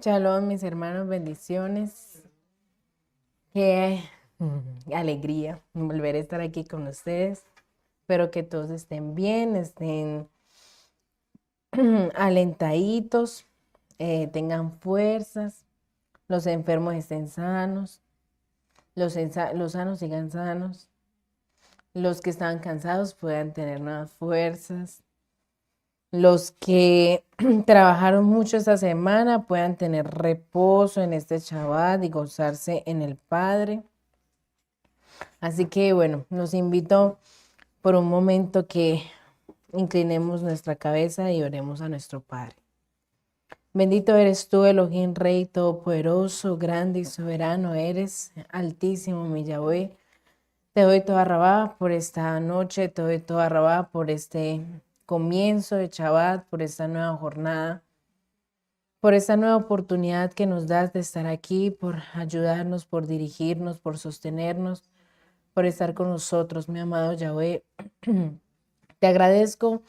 Shalom, mis hermanos, bendiciones. Qué alegría volver a estar aquí con ustedes. Espero que todos estén bien, estén alentaditos, tengan fuerzas, los enfermos estén sanos, los sanos sigan sanos, los que están cansados puedan tener nuevas fuerzas, los que trabajaron mucho esta semana puedan tener reposo en este Shabbat y gozarse en el Padre. Así que bueno, los invito por un momento que inclinemos nuestra cabeza y oremos a nuestro Padre. Bendito eres tú, Elohim, Rey Todopoderoso, grande y soberano eres, altísimo mi Yahweh. Te doy toda rabá por esta noche, te doy toda rabá por este comienzo de Shabbat, por esta nueva jornada, por esta nueva oportunidad que nos das de estar aquí, por ayudarnos, por dirigirnos, por sostenernos, por estar con nosotros, mi amado Yahweh. Te agradezco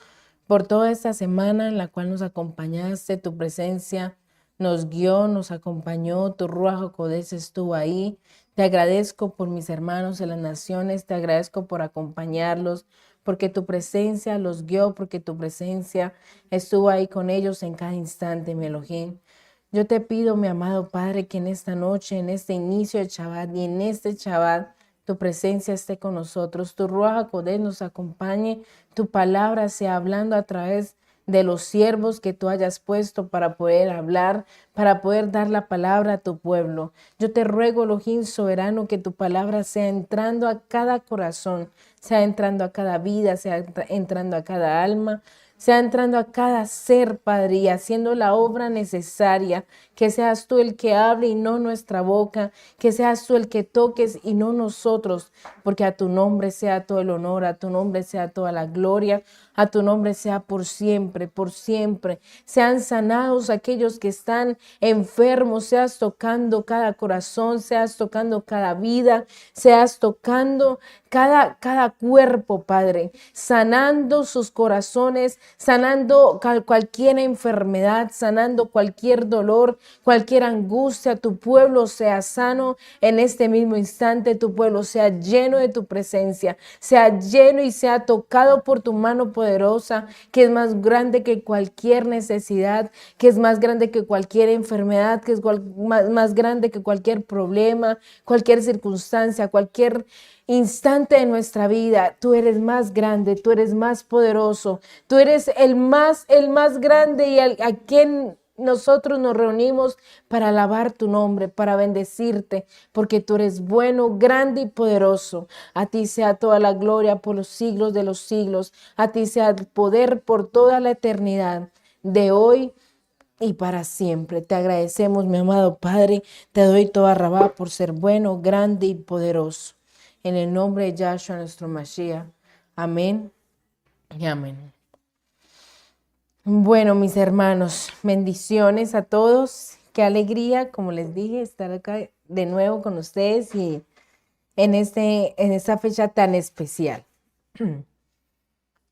por toda esta semana en la cual nos acompañaste, tu presencia nos guió, nos acompañó, tu Ruach HaKodesh estuvo ahí. Te agradezco por mis hermanos en las naciones, te agradezco por acompañarlos, porque tu presencia los guió, porque tu presencia estuvo ahí con ellos en cada instante, mi Elohim. Yo te pido, mi amado Padre, que en esta noche, en este inicio de Shabbat y en este Shabbat, tu presencia esté con nosotros, tu Ruach HaKodesh nos acompañe, tu palabra sea hablando a través de los siervos que tú hayas puesto para poder hablar, para poder dar la palabra a tu pueblo. Yo te ruego, Elohim soberano, que tu palabra sea entrando a cada corazón, sea entrando a cada vida, sea entrando a cada alma, sea entrando a cada ser, Padre, y haciendo la obra necesaria, que seas tú el que hable y no nuestra boca, que seas tú el que toques y no nosotros, porque a tu nombre sea todo el honor, a tu nombre sea toda la gloria, a tu nombre sea por siempre, por siempre. Sean sanados aquellos que están enfermos, seas tocando cada corazón, seas tocando cada vida, seas tocando cada cuerpo, Padre, sanando sus corazones, sanando cualquier enfermedad, sanando cualquier dolor, cualquier angustia. Tu pueblo sea sano en este mismo instante, tu pueblo sea lleno de tu presencia, sea lleno y sea tocado por tu mano poderosa, que es más grande que cualquier necesidad, que es más grande que cualquier enfermedad, que es más grande que cualquier problema, cualquier circunstancia, cualquier instante de nuestra vida. Tú eres más grande, tú eres más poderoso, tú eres el más grande y a quien nosotros nos reunimos para alabar tu nombre, para bendecirte, porque tú eres bueno, grande y poderoso. A ti sea toda la gloria por los siglos de los siglos. A ti sea el poder por toda la eternidad, de hoy y para siempre. Te agradecemos, mi amado Padre. Te doy toda rabá por ser bueno, grande y poderoso. En el nombre de Yahshua, nuestro Mashiach. Amén y amén. Bueno, mis hermanos, bendiciones a todos. Qué alegría, como les dije, estar acá de nuevo con ustedes y en esta fecha tan especial.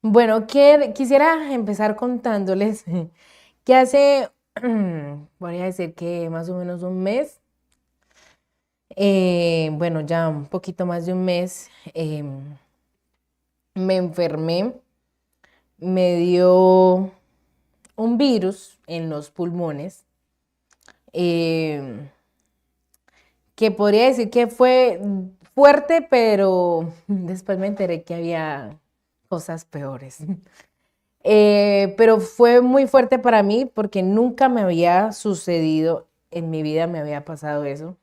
Bueno, quisiera empezar contándoles que hace, voy a decir que más o menos un mes, bueno, ya un poquito más de un mes, me enfermé, me dio un virus en los pulmones, eh, que podría decir que fue fuerte, pero después me enteré que había cosas peores. Pero fue muy fuerte para mí porque nunca me había sucedido, en mi vida me había pasado eso.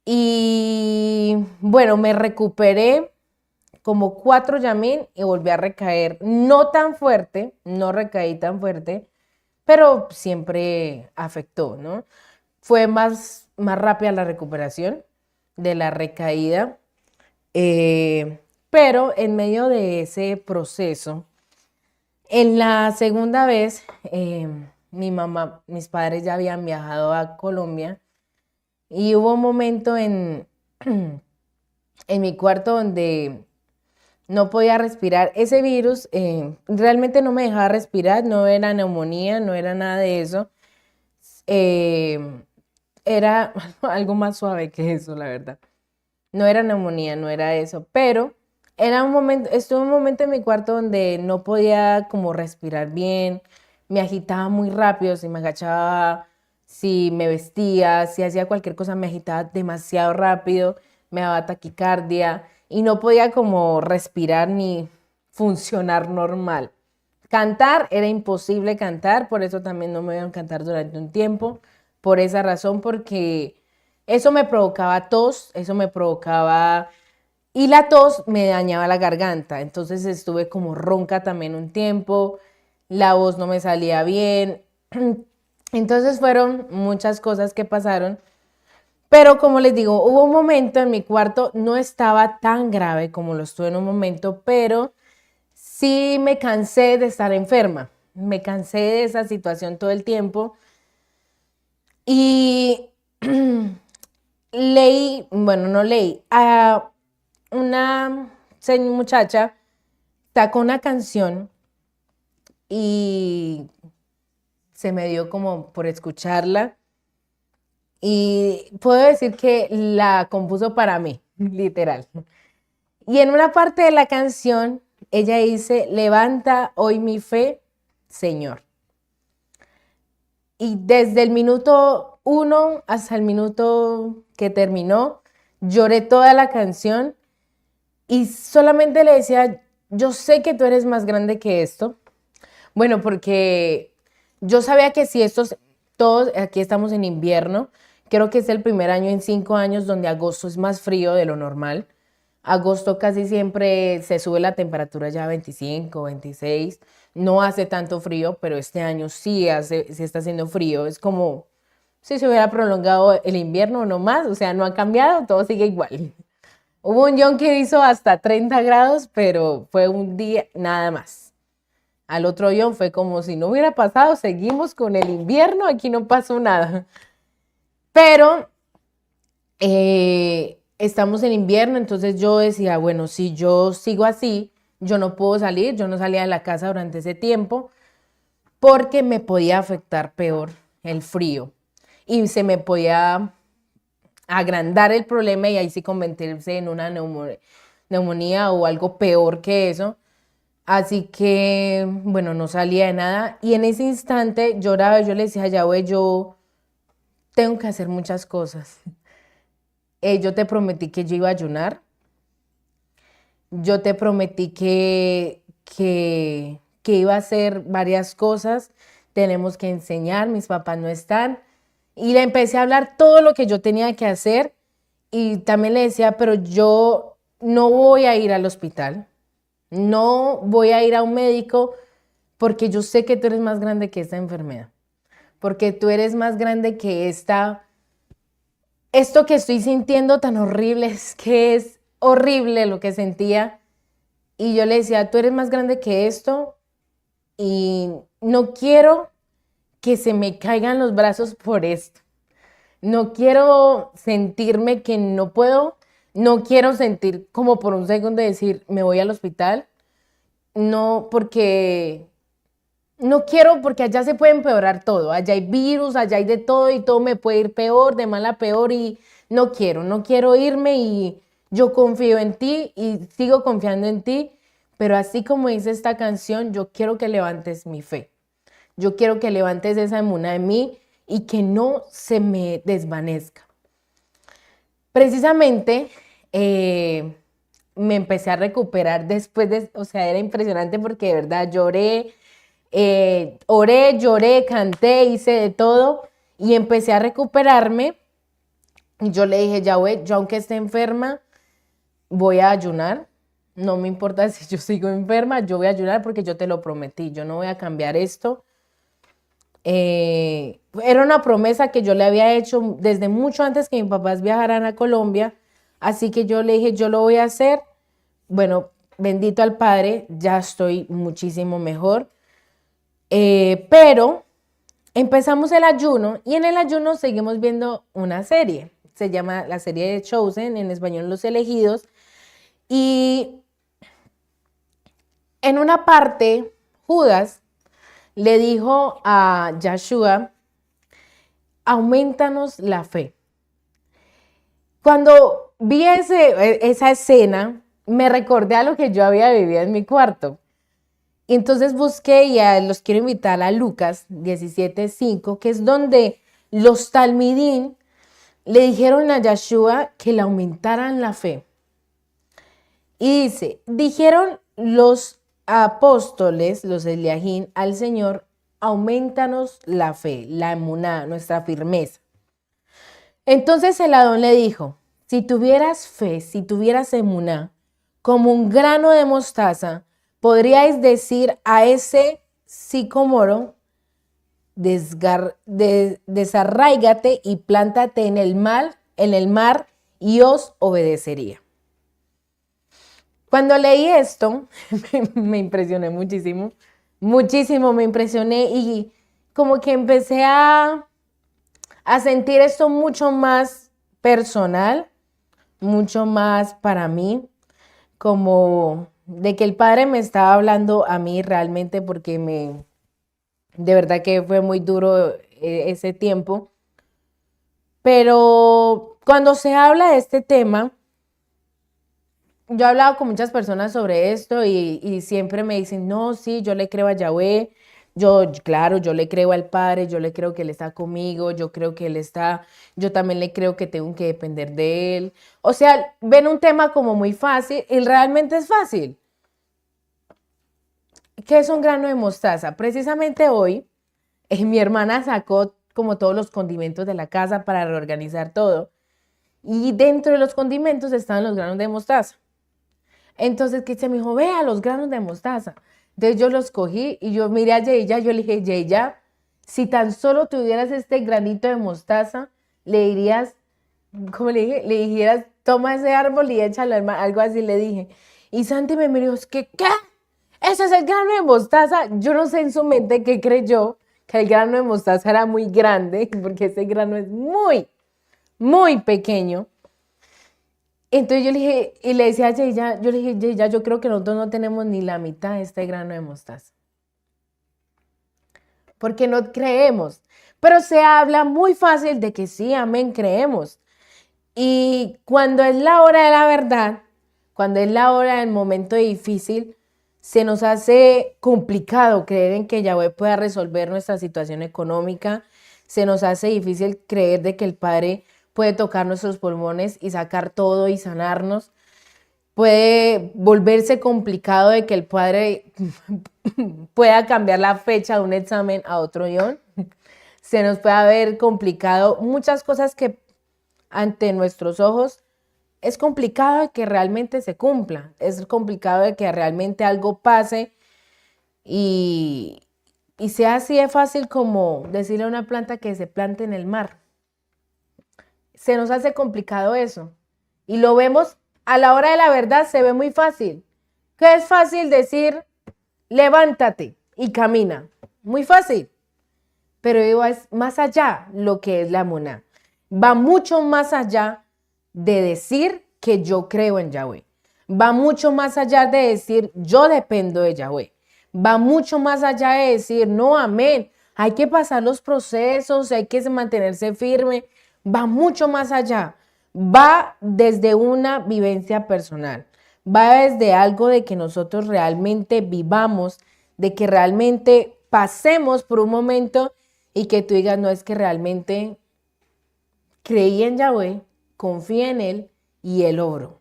Y bueno, me recuperé como 4 llamín y volví a recaer. No tan fuerte, no recaí tan fuerte, pero siempre afectó, ¿no? Fue más rápida la recuperación de la recaída, pero en medio de ese proceso, en la segunda vez, mis padres ya habían viajado a Colombia y hubo un momento en mi cuarto donde no podía respirar. Ese virus realmente no me dejaba respirar, no era neumonía, no era nada de eso. eh, era algo más suave que eso, la verdad. No era neumonía, no era eso, pero era un momento, estuve un momento en mi cuarto donde no podía como respirar bien, me agitaba muy rápido, si me agachaba, si me vestía, si hacía cualquier cosa, me agitaba demasiado rápido, me daba taquicardia y no podía como respirar ni funcionar normal. Cantar era imposible cantar, por eso también no me iban a cantar durante un tiempo, por esa razón, porque eso me provocaba tos, eso me provocaba, y la tos me dañaba la garganta, entonces estuve como ronca también un tiempo, la voz no me salía bien, entonces fueron muchas cosas que pasaron, pero como les digo, hubo un momento en mi cuarto, no estaba tan grave como lo estuve en un momento, pero sí me cansé de estar enferma, me cansé de esa situación todo el tiempo y leí, bueno, no leí, a una muchacha sacó una canción y se me dio como por escucharla y puedo decir que la compuso para mí, literal. Y en una parte de la canción ella dice, levanta hoy mi fe, Señor. Y desde el minuto 1 hasta el minuto que terminó, lloré toda la canción y solamente le decía, yo sé que tú eres más grande que esto. Bueno, porque yo sabía que si estos, todos aquí estamos en invierno, creo que es el primer año en 5 años donde agosto es más frío de lo normal. Agosto casi siempre se sube la temperatura ya a 25, 26. No hace tanto frío, pero este año sí está haciendo frío. Es como si se hubiera prolongado el invierno no más, o sea, no ha cambiado, todo sigue igual. Hubo un John que hizo hasta 30 grados, pero fue un día nada más. Al otro John fue como si no hubiera pasado, seguimos con el invierno, aquí no pasó nada. Pero estamos en invierno, entonces yo decía, bueno, si yo sigo así, yo no puedo salir, yo no salía de la casa durante ese tiempo porque me podía afectar peor el frío y se me podía agrandar el problema y ahí sí convertirse en una neumonía o algo peor que eso. Así que, bueno, no salía de nada y en ese instante lloraba, yo le decía a Yahweh, yo tengo que hacer muchas cosas. Yo te prometí que yo iba a ayunar. Yo te prometí que iba a hacer varias cosas. Tenemos que enseñar, mis papás no están. Y le empecé a hablar todo lo que yo tenía que hacer. Y también le decía, pero yo no voy a ir al hospital. No voy a ir a un médico porque yo sé que tú eres más grande que esta enfermedad. Porque tú eres más grande que esto que estoy sintiendo tan horrible, es que es horrible lo que sentía. Y yo le decía, tú eres más grande que esto y no quiero que se me caigan los brazos por esto. No quiero sentirme que no puedo. No quiero sentir como por un segundo decir, me voy al hospital. No, porque no quiero, porque allá se puede empeorar todo. Allá hay virus, allá hay de todo y todo me puede ir peor, de mal a peor y no quiero irme y yo confío en ti y sigo confiando en ti, pero así como dice esta canción, yo quiero que levantes mi fe. Yo quiero que levantes esa emuna en mí y que no se me desvanezca. Precisamente me empecé a recuperar después de, o sea, era impresionante porque de verdad lloré, oré, lloré, canté, hice de todo y empecé a recuperarme. Y yo le dije, Yahweh, yo aunque esté enferma, voy a ayunar. No me importa si yo sigo enferma, yo voy a ayunar porque yo te lo prometí. Yo no voy a cambiar esto. Era una promesa que yo le había hecho desde mucho antes que mis papás viajaran a Colombia. Así que yo le dije, yo lo voy a hacer. Bueno, bendito al Padre, ya estoy muchísimo mejor. Pero empezamos el ayuno y en el ayuno seguimos viendo una serie. Se llama la serie de Chosen, en español Los Elegidos. Y en una parte, Judas le dijo a Yahshua, aumentanos la fe. Cuando vi esa escena, me recordé a lo que yo había vivido en mi cuarto. Y entonces busqué y los quiero invitar a Lucas 17:5, que es donde los talmidín le dijeron a Yeshua que le aumentaran la fe. Y dice, dijeron los apóstoles, los eliajín, al Señor, aumentanos la fe, la emuná, nuestra firmeza. Entonces el Adón le dijo, si tuvieras fe, si tuvieras emuná, como un grano de mostaza, podríais decir a ese sicómoro, desarráigate y plántate en el mar, y os obedecería. Cuando leí esto, me impresioné muchísimo, muchísimo me impresioné y como que empecé a sentir esto mucho más personal, mucho más para mí, como de que el Padre me estaba hablando a mí realmente porque de verdad que fue muy duro ese tiempo. Pero cuando se habla de este tema, yo he hablado con muchas personas sobre esto y siempre me dicen, no, sí, yo le creo a Yahweh, claro, yo le creo al Padre, yo le creo que Él está conmigo, yo creo que Él está, yo también le creo que tengo que depender de Él. O sea, ven un tema como muy fácil y realmente es fácil. ¿Qué es un grano de mostaza? Precisamente hoy, mi hermana sacó como todos los condimentos de la casa para reorganizar todo. Y dentro de los condimentos estaban los granos de mostaza. Entonces, ¿qué se me dijo? Vea los granos de mostaza. Entonces yo los cogí y yo miré a Yeya, yo le dije, Yeya, si tan solo tuvieras este granito de mostaza, le dirías, ¿cómo le dije? Le dijeras, toma ese árbol y échalo al mar, algo así le dije. Y Santi me miró, es que, ¿qué? ¿Ese es el grano de mostaza? Yo no sé en su mente qué creyó, que el grano de mostaza era muy grande, porque ese grano es muy, muy pequeño. Entonces yo le dije, y le decía a Yeya, yo le dije, Yeya, yo creo que nosotros no tenemos ni la mitad de este grano de mostaza. Porque no creemos. Pero se habla muy fácil de que sí, amén, creemos. Y cuando es la hora de la verdad, cuando es la hora del momento difícil, se nos hace complicado creer en que Yahweh pueda resolver nuestra situación económica. Se nos hace difícil creer de que el Padre puede tocar nuestros pulmones y sacar todo y sanarnos. Puede volverse complicado de que el Padre pueda cambiar la fecha de un examen a otro guión. Se nos puede haber complicado muchas cosas que ante nuestros ojos es complicado de que realmente se cumpla. Es complicado de que realmente algo pase y sea así de fácil como decirle a una planta que se plante en el mar. Se nos hace complicado eso. Y lo vemos a la hora de la verdad, se ve muy fácil. ¿Qué es fácil decir? Levántate y camina. Muy fácil. Pero es más allá lo que es la emuná. Va mucho más allá de decir que yo creo en Yahweh. Va mucho más allá de decir yo dependo de Yahweh. Va mucho más allá de decir no, amén. Hay que pasar los procesos, hay que mantenerse firme. Va mucho más allá. Va desde una vivencia personal. Va desde algo de que nosotros realmente vivamos, de que realmente pasemos por un momento y que tú digas, no, es que realmente creí en Yahweh, confía en Él y Él obró.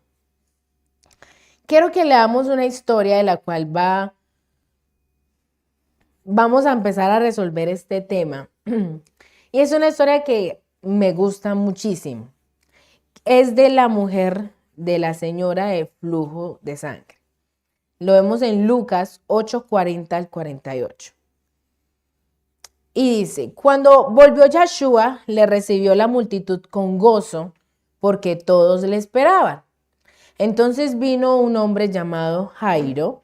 Quiero que leamos una historia de la cual vamos a empezar a resolver este tema. Y es una historia que me gusta muchísimo. Es de la mujer, de la señora de flujo de sangre. Lo vemos en Lucas 8:40 al 48. Y dice, cuando volvió Yeshua, le recibió la multitud con gozo, porque todos le esperaban. Entonces vino un hombre llamado Jairo,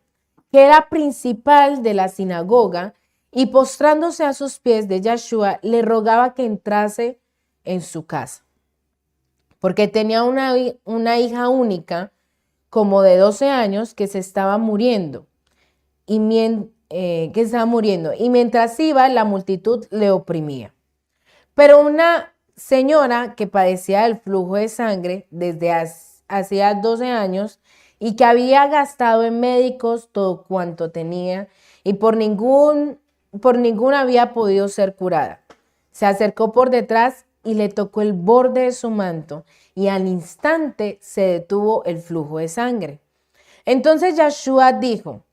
que era principal de la sinagoga, y postrándose a sus pies de Yeshua, le rogaba que entrase en su casa. Porque tenía una hija única, como de 12 años, que se estaba muriendo. Y mientras iba, la multitud le oprimía. Pero una señora que padecía del flujo de sangre desde hacía 12 años y que había gastado en médicos todo cuanto tenía y por ningún había podido ser curada. Se acercó por detrás y le tocó el borde de su manto y al instante se detuvo el flujo de sangre. Entonces Yeshua dijo,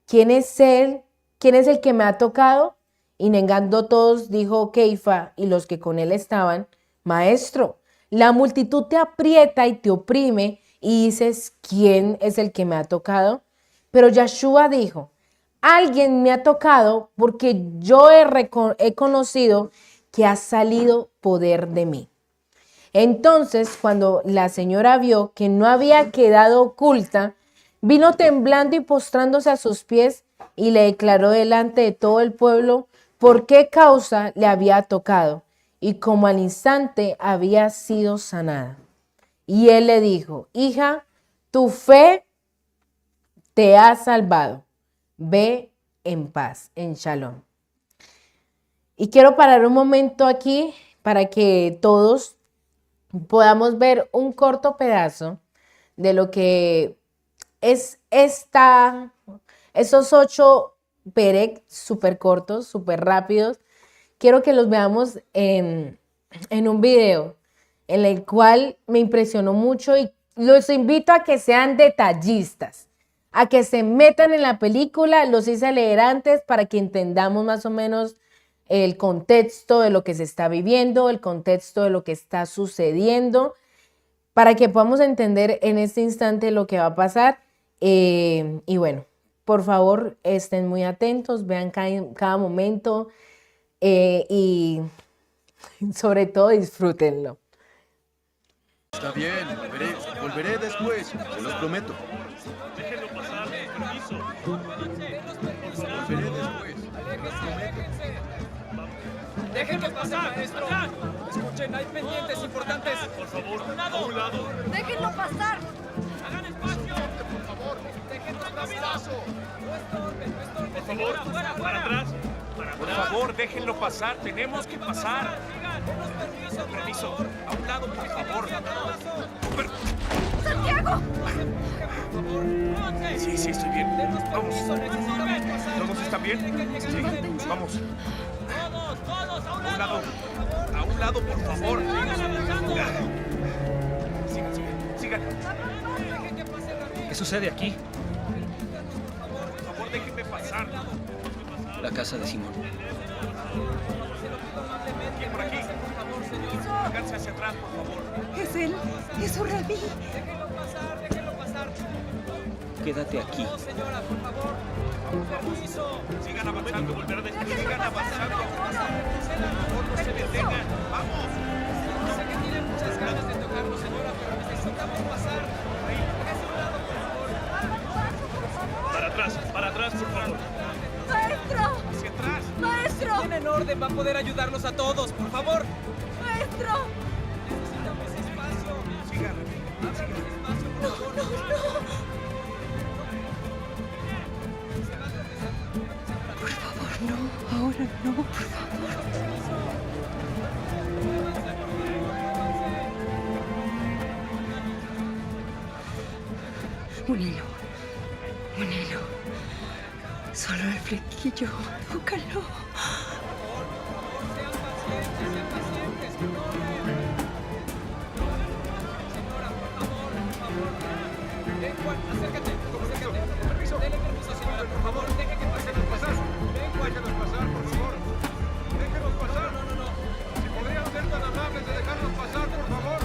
¿quién es él? ¿Quién es el que me ha tocado? Y negando todos, dijo Keifa y los que con él estaban, Maestro, la multitud te aprieta y te oprime y dices, ¿quién es el que me ha tocado? Pero Yeshua dijo, alguien me ha tocado porque yo he conocido que ha salido poder de mí. Entonces, cuando la señora vio que no había quedado oculta, vino temblando y postrándose a sus pies y le declaró delante de todo el pueblo por qué causa le había tocado y cómo al instante había sido sanada. Y él le dijo, hija, tu fe te ha salvado. Ve en paz, en Shalom. Y quiero parar un momento aquí para que todos podamos ver un corto pedazo de lo que es esos 8 perek súper cortos, súper rápidos. Quiero que los veamos en un video en el cual me impresionó mucho y los invito a que sean detallistas, a que se metan en la película. Los hice leer antes para que entendamos más o menos el contexto de lo que se está viviendo, el contexto de lo que está sucediendo, para que podamos entender en este instante lo que va a pasar. Y bueno, por favor, estén muy atentos, vean cada momento y sobre todo disfrútenlo. Está bien, volveré después, se los prometo. Déjenlo pasar, permiso. Volveré después. Déjenlo pasar, maestro. Escuchen, hay pendientes importantes. Por favor, a un lado. ¡Déjenlo pasar! Hagan espacio. Por favor, déjenlo pasar. No estorben, no estorben. Por favor, fuera, para atrás. Por favor, déjenlo pasar. Tenemos que pasar. Denos permiso. A un lado, por favor. ¡Santiago! Sí, estoy bien. Vamos. ¿Todos están bien? Sí, vamos. Todos, a un lado, por favor. Sigan. ¿Qué sucede aquí? Por favor, déjenme pasar. La casa de Simón. Bien, por aquí. Háganse hacia atrás, por favor. Es él, es su rabí. Déjenlo pasar. Quédate aquí. No, señora, por favor. Permiso. Sigan avanzando, sigan avanzando. Por favor, no se detengan. Vamos. Sé que tienen muchas ganas de tocarlo, señora, pero necesitamos pasar. Hágase a un lado, por favor. Para atrás, por favor. ¡Maestro! Hacia atrás. ¡Maestro! Tienen orden, va a poder ayudarnos a todos, por favor. ¡Maestro! Necesitamos espacio. Sigan. Ábranme espacio, por favor. No. Por favor, no. Ahora no, por favor. Un hilo. Solo el flequillo. Tócalo. Sean pacientes, Señora, por favor. Ven, Juan, acércate. Permiso. Dele permiso, señora, por favor. Deje que pasemos. Ven, Juan. Déjenos pasar, por favor. Déjenos pasar. No. Si podrían ser tan amables de dejarnos pasar, por favor.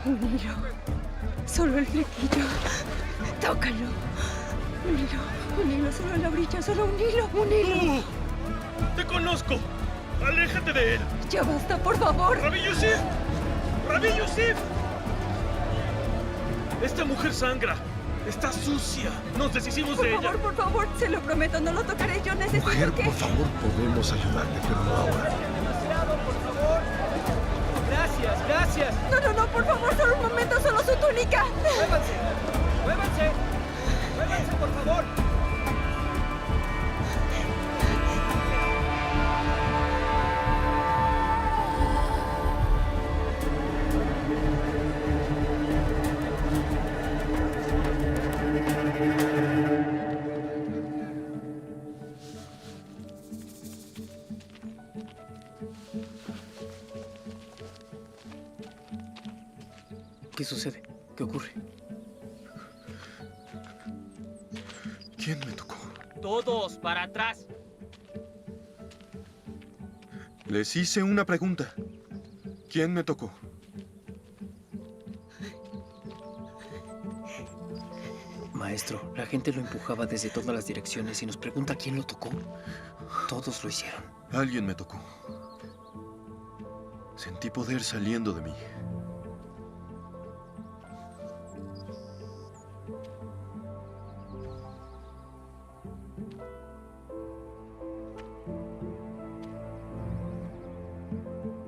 Un hilo. Solo el flequillo. Tócalo. Un hilo, solo en la orilla, solo un hilo. ¡Tú! ¡Te conozco! ¡Aléjate de él! Ya basta, por favor. ¡Rabbi Yosef! ¡Rabbi Yosef! Esta mujer sangra. Está sucia. Nos deshicimos de ella. Por favor, se lo prometo, no lo tocaré. Yo necesito Mujer, que... por favor, podemos ayudarle, pero no ahora. Demasiado, por favor. Gracias. No, por favor, solo un momento, solo su túnica. Muévanse, por favor. ¿Qué sucede? ¿Qué ocurre? ¿Quién me tocó? Todos, para atrás. Les hice una pregunta. ¿Quién me tocó? Maestro, la gente lo empujaba desde todas las direcciones y nos pregunta quién lo tocó. Todos lo hicieron. Alguien me tocó. Sentí poder saliendo de mí.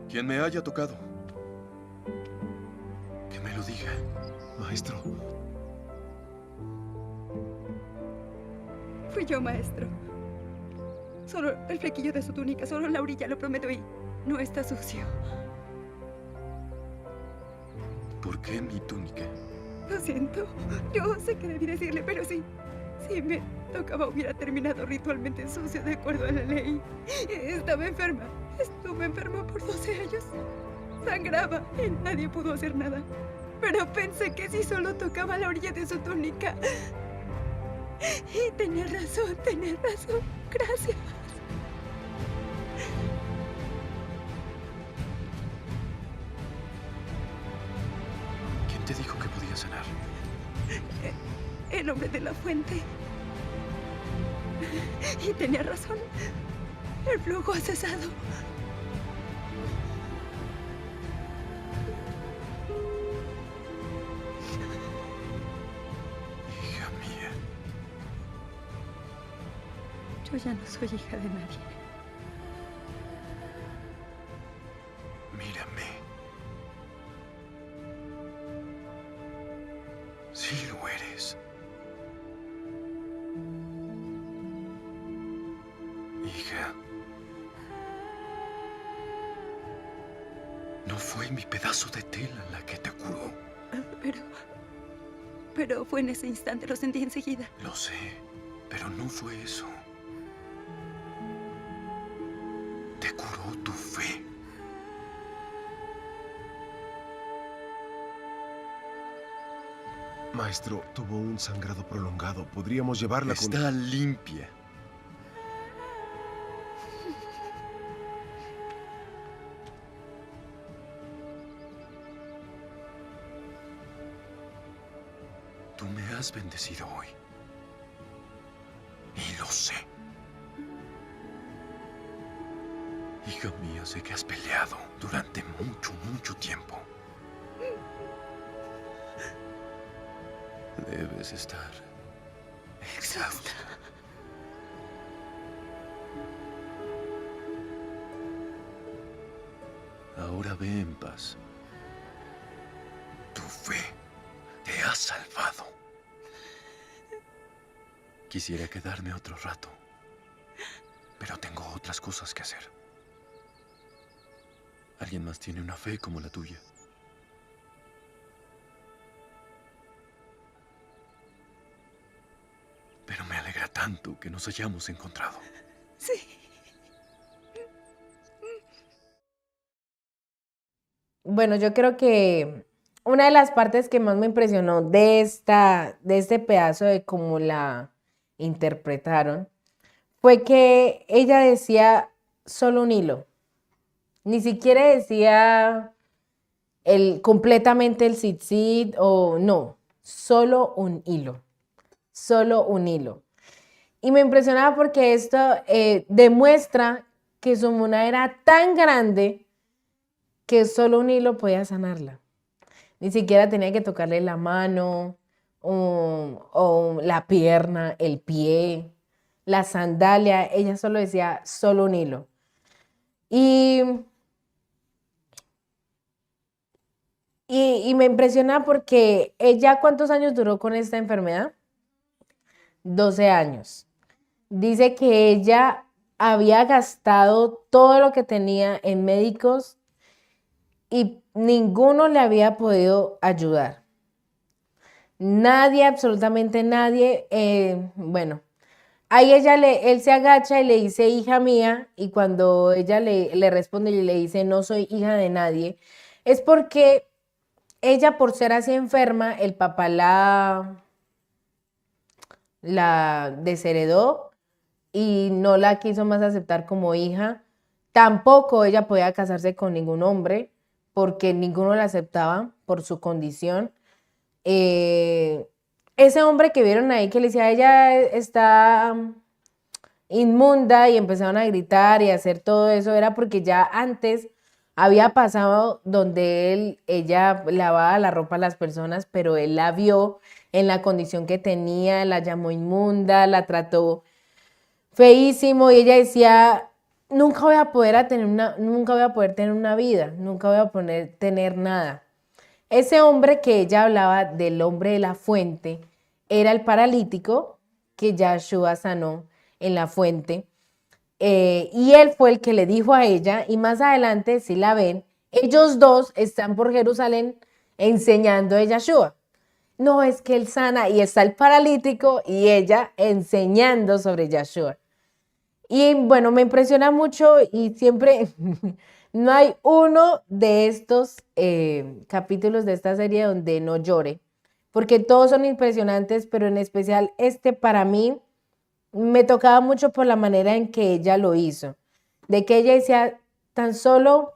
Quien me haya tocado, que me lo diga. Maestro, Fui yo, maestro. Solo el flequillo de su túnica, solo la orilla, lo prometo, y no está sucio. ¿Por qué mi túnica? Lo siento. Yo sé que debí decirle, pero sí. Si me tocaba, hubiera terminado ritualmente sucio de acuerdo a la ley. Estaba enferma. Estuve enferma por 12 años. Sangraba y nadie pudo hacer nada. Pero pensé que si solo tocaba la orilla de su túnica. Y tenía razón, tenía razón. Gracias. ¿Quién te dijo que podía sanar? El hombre de la fuente. Y tenía razón. El flujo ha cesado. Hija mía. Yo ya no soy hija de nadie. Mírame. Sí lo eres. Hija. No fue mi pedazo de tela la que te curó. Pero fue en ese instante, lo sentí enseguida. Lo sé, pero no fue eso. Te curó tu fe. maestro, tuvo un sangrado prolongado. Podríamos llevarla con... Está limpia. Tú me has bendecido hoy. Y lo sé. Hija mía, sé que has peleado durante mucho, mucho tiempo. Debes estar exhausta. Ahora ve en paz. Tu fe te ha salvado. Quisiera quedarme otro rato, pero tengo otras cosas que hacer. ¿Alguien más tiene una fe como la tuya? Pero me alegra tanto que nos hayamos encontrado. Sí. Bueno, yo creo que una de las partes que más me impresionó de este pedazo de cómo la interpretaron fue que ella decía solo un hilo. Ni siquiera decía completamente el tzitzit o no, solo un hilo. Solo un hilo. Y me impresionaba porque esto demuestra que su mona era tan grande que solo un hilo podía sanarla. Ni siquiera tenía que tocarle la mano o la pierna, el pie, la sandalia. Ella solo decía solo un hilo. Y me impresiona porque ella, ¿cuántos años duró con esta enfermedad? 12 años. Dice que ella había gastado todo lo que tenía en médicos y ninguno le había podido ayudar. Nadie, absolutamente nadie. Bueno, ahí él se agacha y le dice, hija mía, y cuando ella le responde y le dice, no soy hija de nadie, es porque ella por ser así enferma, el papá la desheredó y no la quiso más aceptar como hija. Tampoco ella podía casarse con ningún hombre porque ninguno la aceptaba por su condición. Eh, Ese hombre que vieron ahí que le decía, ella está inmunda y empezaron a gritar y a hacer todo eso, era porque ya antes había pasado donde ella lavaba la ropa a las personas, pero él la vio en la condición que tenía, la llamó inmunda, la trató feísimo y ella decía, nunca voy a poder tener una vida, nunca voy a poder tener nada. Ese hombre que ella hablaba del hombre de la fuente era el paralítico que Yahshua sanó en la fuente. Y él fue el que le dijo a ella, y más adelante, si la ven, ellos dos están por Jerusalén enseñando a Yahshua. No, es que él sana y está el paralítico y ella enseñando sobre Yahshua. Y bueno, me impresiona mucho y siempre no hay uno de estos capítulos de esta serie donde no llore, porque todos son impresionantes, pero en especial este para mí me tocaba mucho por la manera en que ella lo hizo, de que ella decía tan solo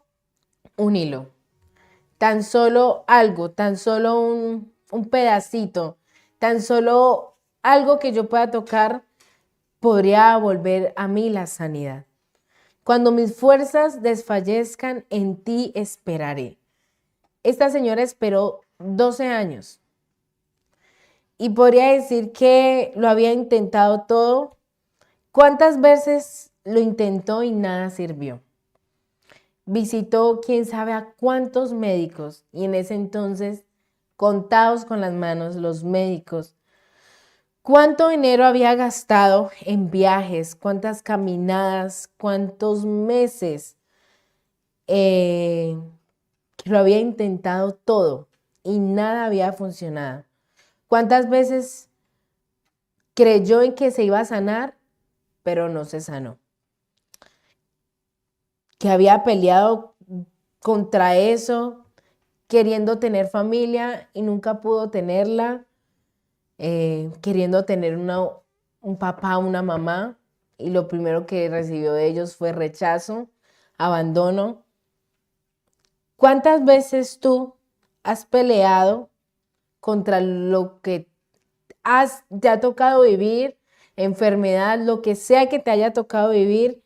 un hilo, tan solo algo, tan solo un pedacito, tan solo algo que yo pueda tocar podría volver a mí la sanidad. Cuando mis fuerzas desfallezcan, en ti esperaré. Esta señora esperó 12 años y podría decir que lo había intentado todo. ¿Cuántas veces lo intentó y nada sirvió? Visitó quién sabe a cuántos médicos y en ese entonces, contados con las manos, los médicos. ¿Cuánto dinero había gastado en viajes? ¿Cuántas caminadas? ¿Cuántos meses? Que lo había intentado todo y nada había funcionado. ¿Cuántas veces creyó en que se iba a sanar, pero no se sanó? Que había peleado contra eso, queriendo tener familia y nunca pudo tenerla. Queriendo tener un papá, una mamá, y lo primero que recibió de ellos fue rechazo, abandono. ¿Cuántas veces tú has peleado contra lo que te ha tocado vivir, enfermedad, lo que sea que te haya tocado vivir,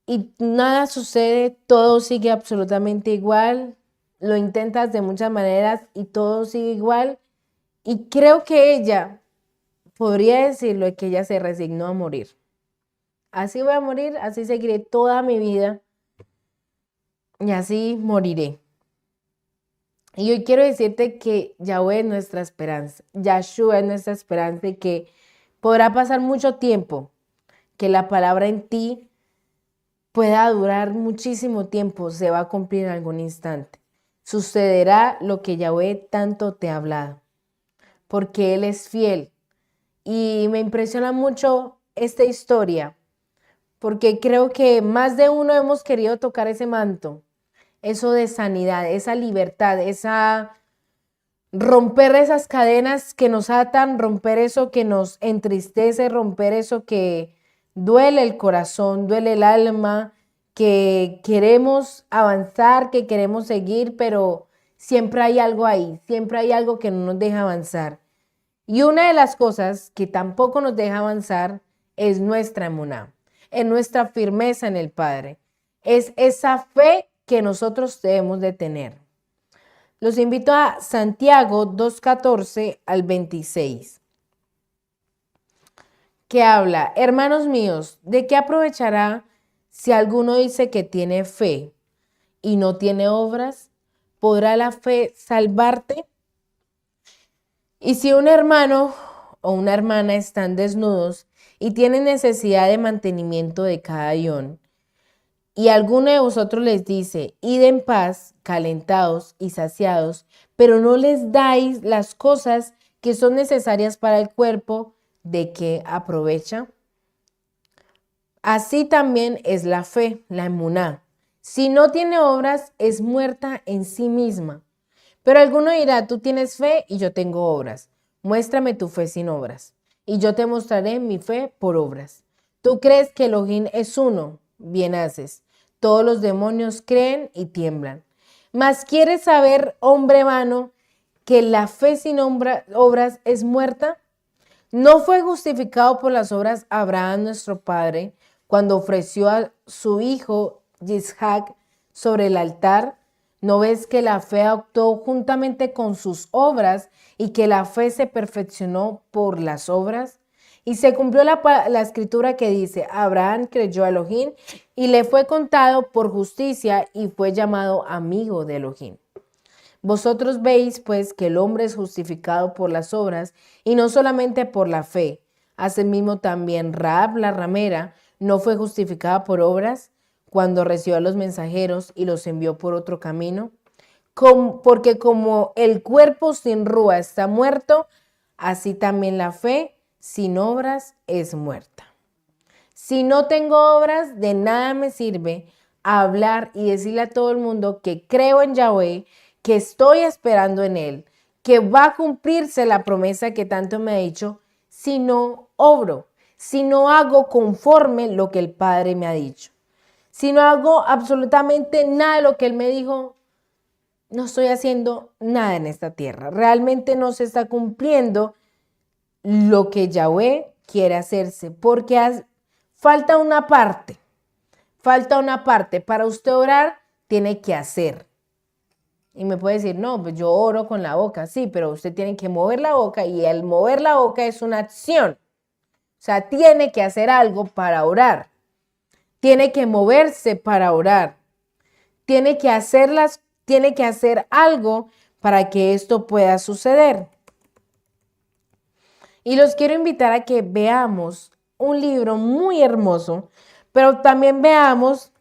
y nada sucede, todo sigue absolutamente igual, lo intentas de muchas maneras y todo sigue igual? Y creo que ella, podría decirlo, que ella se resignó a morir. Así voy a morir, así seguiré toda mi vida y así moriré. Y hoy quiero decirte que Yahweh es nuestra esperanza, Yahshua es nuestra esperanza y que podrá pasar mucho tiempo, que la palabra en ti pueda durar muchísimo tiempo, se va a cumplir en algún instante. Sucederá lo que Yahweh tanto te ha hablado, porque Él es fiel. Y me impresiona mucho esta historia, porque creo que más de uno hemos querido tocar ese manto, eso de sanidad, esa libertad, esa romper esas cadenas que nos atan, romper eso que nos entristece, romper eso que duele el corazón, duele el alma, que queremos avanzar, que queremos seguir, pero siempre hay algo ahí, siempre hay algo que no nos deja avanzar. Y una de las cosas que tampoco nos deja avanzar es nuestra emuná, es nuestra firmeza en el Padre, es esa fe que nosotros debemos de tener. Los invito a Santiago 2:14 al 26, que habla: hermanos míos, ¿de qué aprovechará si alguno dice que tiene fe y no tiene obras? ¿Podrá la fe salvarte? Y si un hermano o una hermana están desnudos y tienen necesidad de mantenimiento de cada ayón, y alguno de vosotros les dice, id en paz, calentados y saciados, pero no les dais las cosas que son necesarias para el cuerpo, ¿de qué aprovecha? Así también es la fe, la emuná. Si no tiene obras, es muerta en sí misma. Pero alguno dirá, tú tienes fe y yo tengo obras. Muéstrame tu fe sin obras, y yo te mostraré mi fe por obras. Tú crees que Elohim es uno, bien haces. Todos los demonios creen y tiemblan. Mas ¿quieres saber, hombre vano, que la fe sin obras es muerta? ¿No fue justificado por las obras Abraham nuestro padre cuando ofreció a su hijo Isaac sobre el altar? ¿No ves que la fe actuó juntamente con sus obras y que la fe se perfeccionó por las obras? Y se cumplió la escritura que dice, Abraham creyó a Elohim y le fue contado por justicia y fue llamado amigo de Elohim. Vosotros veis, pues, que el hombre es justificado por las obras y no solamente por la fe. Asimismo también Rahab la ramera no fue justificada por obras cuando recibió a los mensajeros y los envió por otro camino. Porque como el cuerpo sin rúa está muerto, así también la fe sin obras es muerta. Si no tengo obras, de nada me sirve hablar y decirle a todo el mundo que creo en Yahweh, que estoy esperando en Él, que va a cumplirse la promesa que tanto me ha dicho, si no obro, si no hago conforme lo que el Padre me ha dicho. Si no hago absolutamente nada de lo que Él me dijo, no estoy haciendo nada en esta tierra. Realmente no se está cumpliendo lo que Yahweh quiere hacerse, porque falta una parte. Falta una parte. Para usted orar, tiene que hacer. Y me puede decir, no, pues yo oro con la boca. Sí, pero usted tiene que mover la boca y el mover la boca es una acción. O sea, tiene que hacer algo para orar. Tiene que moverse para orar. Tiene que hacer algo para que esto pueda suceder. Y los quiero invitar a que veamos un libro muy hermoso, pero también veamos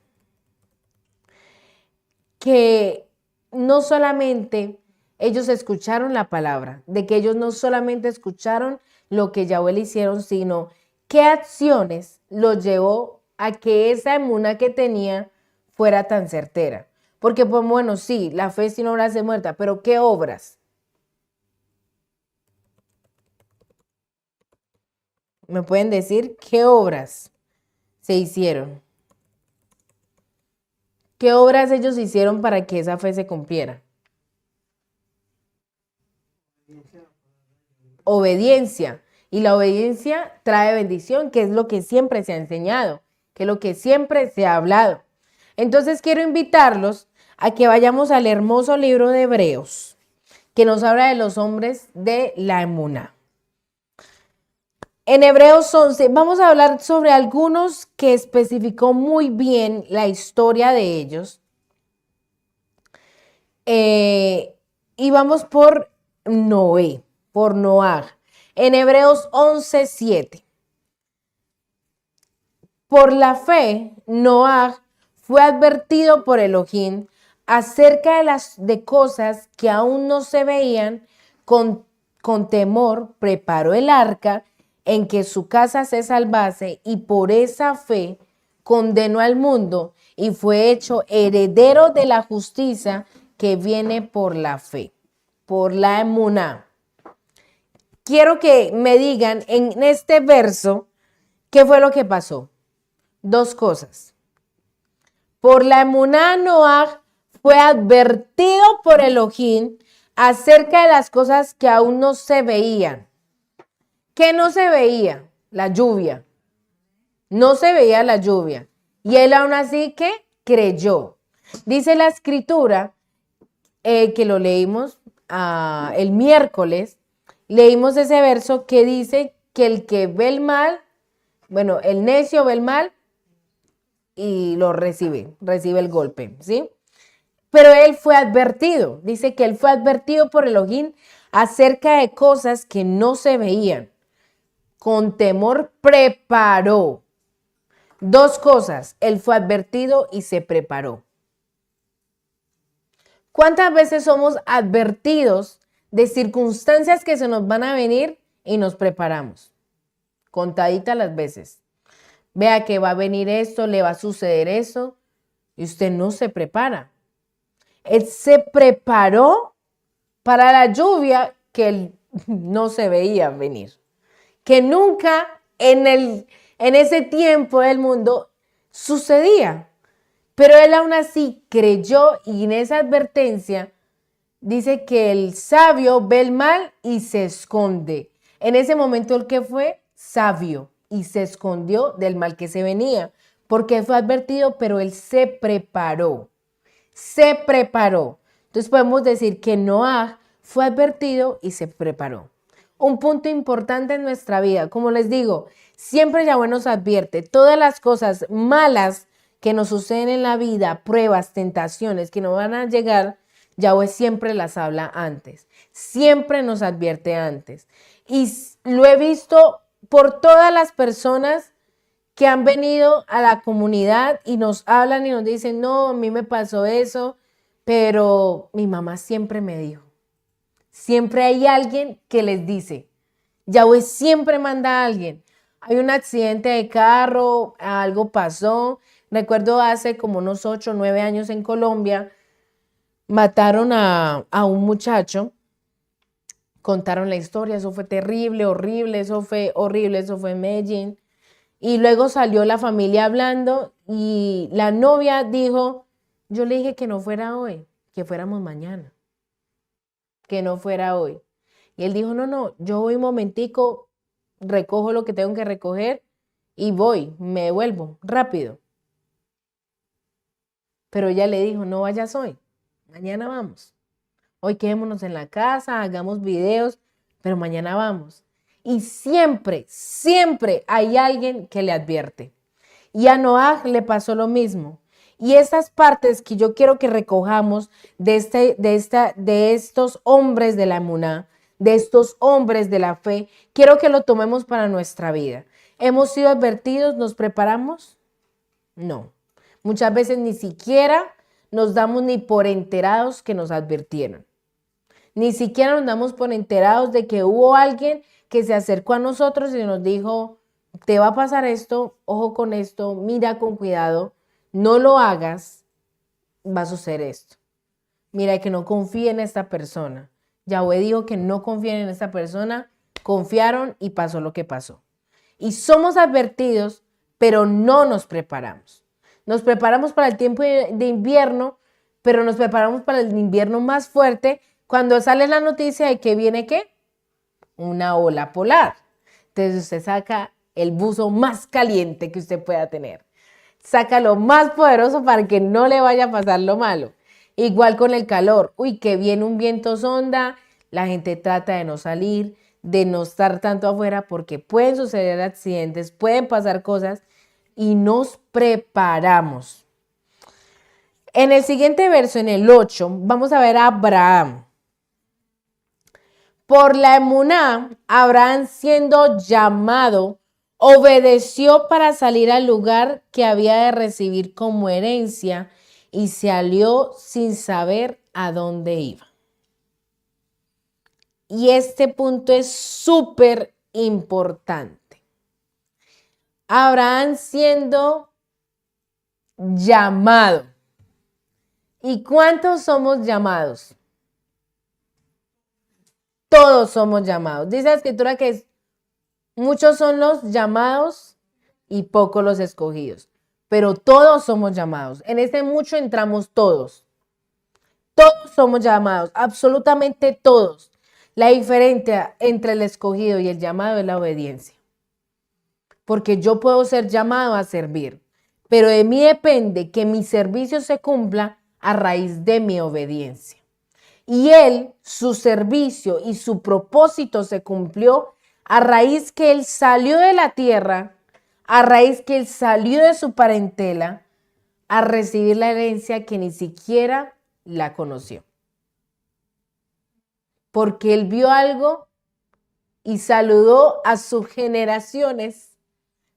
que no solamente ellos escucharon la palabra, de que ellos no solamente escucharon lo que Yahweh le hicieron, sino qué acciones los llevó a que esa emuná que tenía fuera tan certera. Porque, pues bueno, sí, la fe sin obras es muerta, pero ¿qué obras? ¿Me pueden decir qué obras se hicieron? ¿Qué obras ellos hicieron para que esa fe se cumpliera? Obediencia. Y la obediencia trae bendición, que es lo que siempre se ha enseñado, que es lo que siempre se ha hablado. Entonces quiero invitarlos a que vayamos al hermoso libro de Hebreos, que nos habla de los hombres de la emuná. En Hebreos 11 vamos a hablar sobre algunos que especificó muy bien la historia de ellos. Y vamos por Noé, por Noaj. En Hebreos 11:7. Por la fe, Noaj fue advertido por Elohim acerca de cosas que aún no se veían. Con temor preparó el arca en que su casa se salvase, y por esa fe condenó al mundo y fue hecho heredero de la justicia que viene por la fe, por la emuná. Quiero que me digan en este verso qué fue lo que pasó. Dos cosas. Por la emuná, Noaj fue advertido por Elohim acerca de las cosas que aún no se veían. ¿Qué no se veía? La lluvia. No se veía la lluvia. Y él aún así que creyó. Dice la escritura que lo leímos el miércoles. Leímos ese verso que dice que el que ve el mal, bueno, el necio ve el mal y lo recibe el golpe, ¿sí? Pero él fue advertido. Dice que él fue advertido por Elohim acerca de cosas que no se veían. Con temor preparó. Dos cosas, él fue advertido y se preparó. ¿Cuántas veces somos advertidos de circunstancias que se nos van a venir y nos preparamos? Contaditas las veces. Vea que va a venir esto, le va a suceder eso, y usted no se prepara. Él se preparó para la lluvia que él no se veía venir, que nunca en ese tiempo del mundo sucedía. Pero él aún así creyó y en esa advertencia dice que el sabio ve el mal y se esconde. En ese momento el que fue sabio y se escondió del mal que se venía, porque fue advertido, pero él se preparó. Se preparó. Entonces podemos decir que Noah fue advertido y se preparó. Un punto importante en nuestra vida, como les digo, siempre Yahweh nos advierte, todas las cosas malas que nos suceden en la vida, pruebas, tentaciones que nos van a llegar, Yahweh siempre las habla antes, siempre nos advierte antes. Y lo he visto por todas las personas que han venido a la comunidad y nos hablan y nos dicen, no, a mí me pasó eso, pero mi mamá siempre me dijo. Siempre hay alguien que les dice. Yahweh siempre manda a alguien. Hay un accidente de carro, algo pasó. Recuerdo hace como unos 8 o 9 años en Colombia, mataron a un muchacho. Contaron la historia, eso fue terrible, horrible, eso fue horrible, eso fue en Medellín. Y luego salió la familia hablando y la novia dijo, yo le dije que no fuera hoy, que fuéramos mañana, que no fuera hoy. Y él dijo, no, yo voy un momentico, recojo lo que tengo que recoger y voy, me devuelvo rápido. Pero ella le dijo, no vayas hoy, mañana vamos. Hoy quedémonos en la casa, hagamos videos, pero mañana vamos. Y siempre, siempre hay alguien que le advierte. Y a Noah le pasó lo mismo. Y estas partes que yo quiero que recojamos de estos hombres de la emuná, de estos hombres de la fe, quiero que lo tomemos para nuestra vida. ¿Hemos sido advertidos? ¿Nos preparamos? No. Muchas veces ni siquiera nos damos ni por enterados que nos advirtieron. Ni siquiera nos damos por enterados de que hubo alguien que se acercó a nosotros y nos dijo, te va a pasar esto, ojo con esto, mira con cuidado, no lo hagas, va a suceder esto. Mira que no confíe en esta persona. Yahweh dijo que no confíen en esta persona, confiaron y pasó lo que pasó. Y somos advertidos, pero no nos preparamos. Nos preparamos para el tiempo de invierno, pero nos preparamos para el invierno más fuerte cuando sale la noticia de que viene ¿qué? Una ola polar. Entonces usted saca el buzo más caliente que usted pueda tener. Saca lo más poderoso para que no le vaya a pasar lo malo. Igual con el calor. Uy, que viene un viento sonda. La gente trata de no salir, de no estar tanto afuera porque pueden suceder accidentes, pueden pasar cosas y nos preparamos. En el siguiente verso, en el 8, vamos a ver a Abraham. Por la emuná, Abraham siendo llamado, obedeció para salir al lugar que había de recibir como herencia y salió sin saber a dónde iba. Y este punto es súper importante. Abraham siendo llamado. ¿Y cuántos somos llamados? Todos somos llamados. Dice la escritura que muchos son los llamados y pocos los escogidos. Pero todos somos llamados. En este mucho entramos todos. Todos somos llamados, absolutamente todos. La diferencia entre el escogido y el llamado es la obediencia. Porque yo puedo ser llamado a servir, pero de mí depende que mi servicio se cumpla a raíz de mi obediencia. Y él, su servicio y su propósito se cumplió a raíz que él salió de la tierra, a raíz que él salió de su parentela, a recibir la herencia que ni siquiera la conoció. Porque él vio algo y saludó a sus generaciones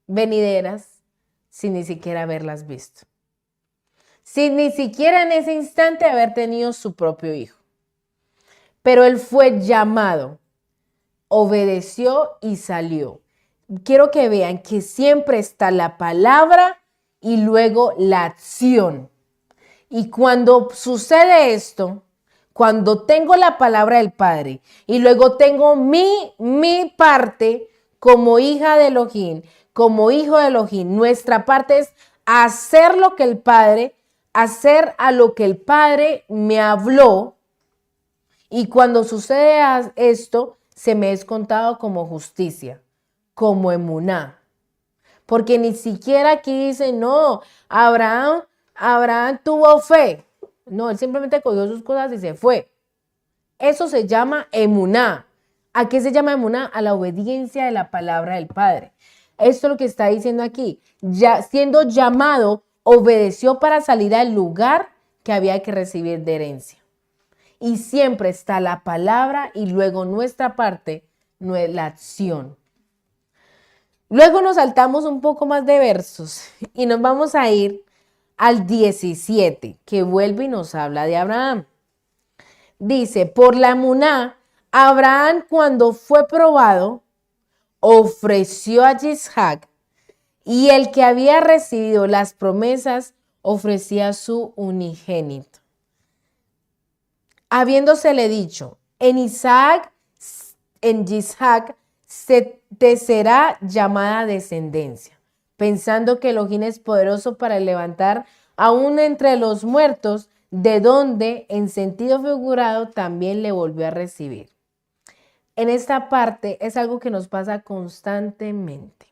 venideras sin ni siquiera haberlas visto. Sin ni siquiera en ese instante haber tenido su propio hijo. Pero él fue llamado, obedeció y salió. Quiero que vean que siempre está la palabra y luego la acción. Y cuando sucede esto, Cuando tengo la palabra del Padre y luego tengo mi parte como hija de Elohim, como hijo de Elohim, nuestra parte es hacer lo que el Padre, hacer a lo que el Padre me habló. Y cuando sucede esto, se me es contado como justicia, como emuná. Porque ni siquiera aquí dice, no, Abraham tuvo fe. No, él simplemente cogió sus cosas y se fue. Eso se llama emuná. ¿A qué se llama emuná? A la obediencia de la palabra del Padre. Esto es lo que está diciendo aquí. Ya siendo llamado, obedeció para salir al lugar que había que recibir de herencia. Y siempre está la palabra y luego nuestra parte, la acción. Luego nos saltamos un poco más de versos y nos vamos a ir al 17, que vuelve y nos habla de Abraham. Dice, por la emuná, Abraham cuando fue probado, ofreció a Isaac, y el que había recibido las promesas ofrecía a su unigénito. Habiéndosele dicho, en Isaac te será llamada descendencia, pensando que Elohim es poderoso para levantar aún entre los muertos, de donde en sentido figurado también le volvió a recibir. En esta parte es algo que nos pasa constantemente.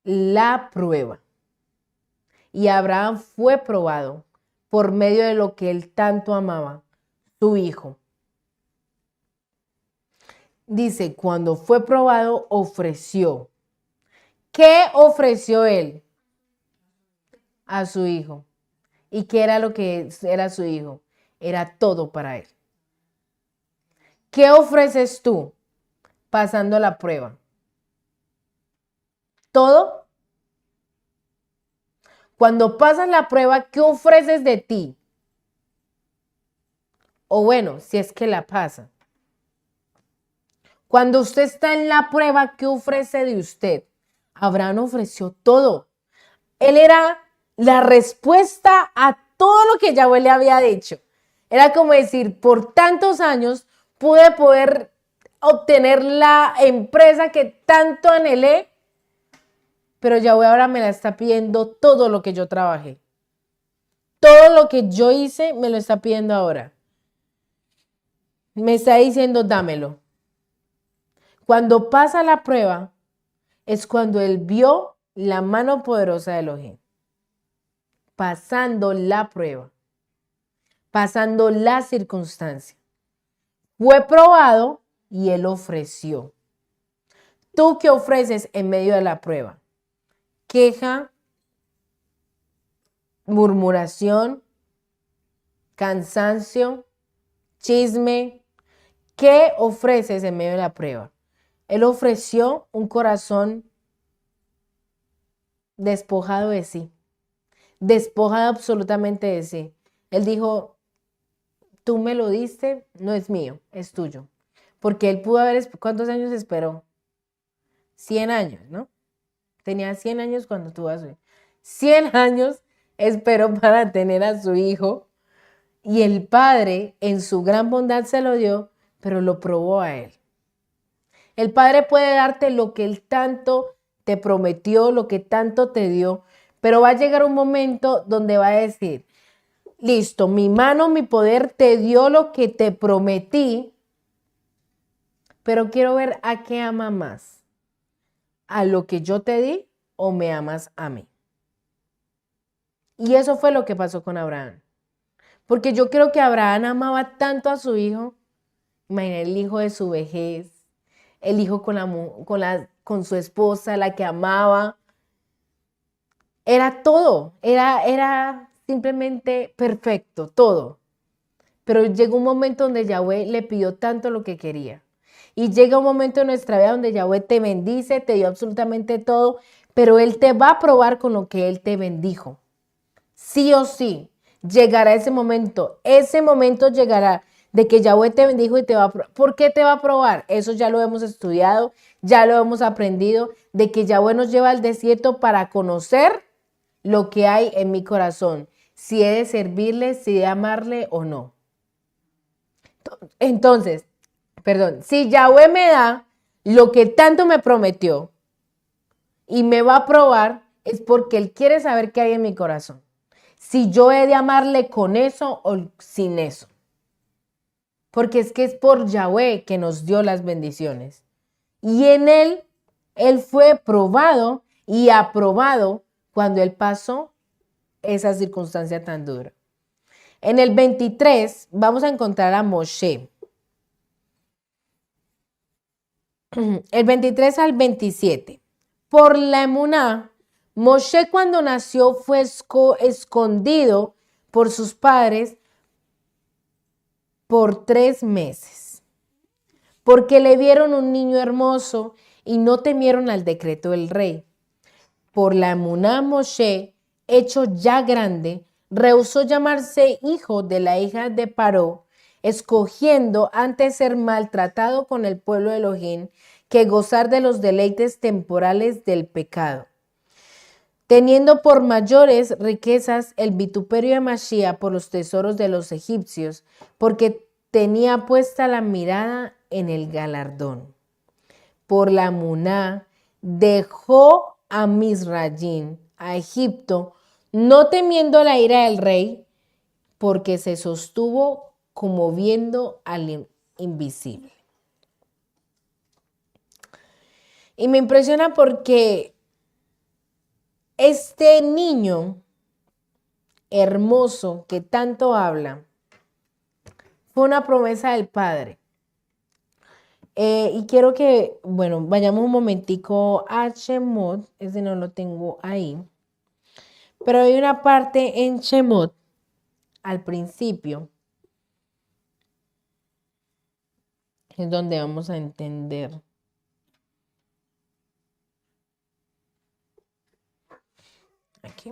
La prueba. Y Abraham fue probado por medio de lo que él tanto amaba, su hijo. Dice, cuando fue probado, ofreció. ¿Qué ofreció él? A su hijo. ¿Y qué era lo que era su hijo? Era todo para él. ¿Qué ofreces tú pasando la prueba? ¿Todo? Cuando pasas la prueba, ¿qué ofreces de ti? O bueno, si es que la pasa. Cuando usted está en la prueba, ¿qué ofrece de usted? Abraham ofreció todo. Él era la respuesta a todo lo que Yahweh le había dicho. Era como decir, por tantos años pude poder obtener la empresa que tanto anhelé, pero Yahweh ahora me la está pidiendo todo lo que yo trabajé. Todo lo que yo hice me lo está pidiendo ahora. Me está diciendo, dámelo. Cuando pasa la prueba, es cuando él vio la mano poderosa de Elohim. Pasando la prueba, pasando la circunstancia. Fue probado y él ofreció. ¿Tú qué ofreces en medio de la prueba? Queja, murmuración, cansancio, chisme. ¿Qué ofreces en medio de la prueba? Él ofreció un corazón despojado de sí, despojado absolutamente de sí. Él dijo, tú me lo diste, no es mío, es tuyo. Porque él pudo haber, ¿cuántos años esperó? 100 años, ¿no? Tenía 100 años cuando tuvo a su hijo. 100 años esperó para tener a su hijo y el Padre en su gran bondad se lo dio, pero lo probó a él. El Padre puede darte lo que él tanto te prometió, lo que tanto te dio, pero va a llegar un momento donde va a decir, listo, mi mano, mi poder te dio lo que te prometí, pero quiero ver a qué ama más. ¿A lo que yo te di o me amas a mí? Y eso fue lo que pasó con Abraham. Porque yo creo que Abraham amaba tanto a su hijo. Imagina el hijo de su vejez, el hijo con su esposa, la que amaba. Era todo, era simplemente perfecto, todo. Pero llegó un momento donde Yahweh le pidió tanto lo que quería. Y llega un momento en nuestra vida donde Yahweh te bendice, te dio absolutamente todo, pero Él te va a probar con lo que Él te bendijo. Sí o sí, llegará ese momento. Ese momento llegará de que Yahweh te bendijo y te va a probar. ¿Por qué te va a probar? Eso ya lo hemos estudiado, ya lo hemos aprendido, de que Yahweh nos lleva al desierto para conocer lo que hay en mi corazón. Si he de servirle, si he de amarle o no. Entonces, perdón, si Yahweh me da lo que tanto me prometió y me va a probar, es porque Él quiere saber qué hay en mi corazón. Si yo he de amarle con eso o sin eso. Porque es que es por Yahweh que nos dio las bendiciones. Y en Él fue probado y aprobado cuando Él pasó esa circunstancia tan dura. En el 23 vamos a encontrar a Moshe. El 23 al 27. Por la emuná, Moshe cuando nació fue escondido por sus padres por 3 meses, porque le vieron un niño hermoso y no temieron al decreto del rey. Por la emuná, Moshe, hecho ya grande, rehusó llamarse hijo de la hija de Paró, escogiendo antes ser maltratado con el pueblo de Elohim que gozar de los deleites temporales del pecado. Teniendo por mayores riquezas el vituperio de Mashiach por los tesoros de los egipcios, porque tenía puesta la mirada en el galardón. Por la muná dejó a Misrayim, a Egipto, no temiendo la ira del rey, porque se sostuvo como viendo al invisible. Y me impresiona porque este niño hermoso que tanto habla fue una promesa del Padre. Y quiero que, bueno, vayamos un momentico a Shemot, ese no lo tengo ahí, pero hay una parte en Shemot, al principio, es donde vamos a entender. Aquí.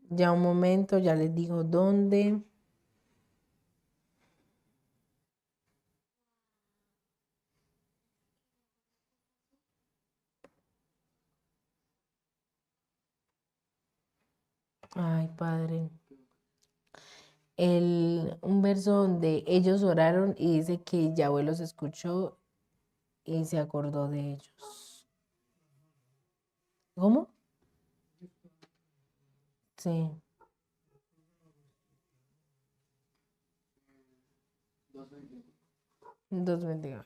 Ya un momento, ya les digo dónde. Ay, Padre. Un verso donde ellos oraron y dice que Yahweh los escuchó y se acordó de ellos. ¿Cómo? Sí. 2:29.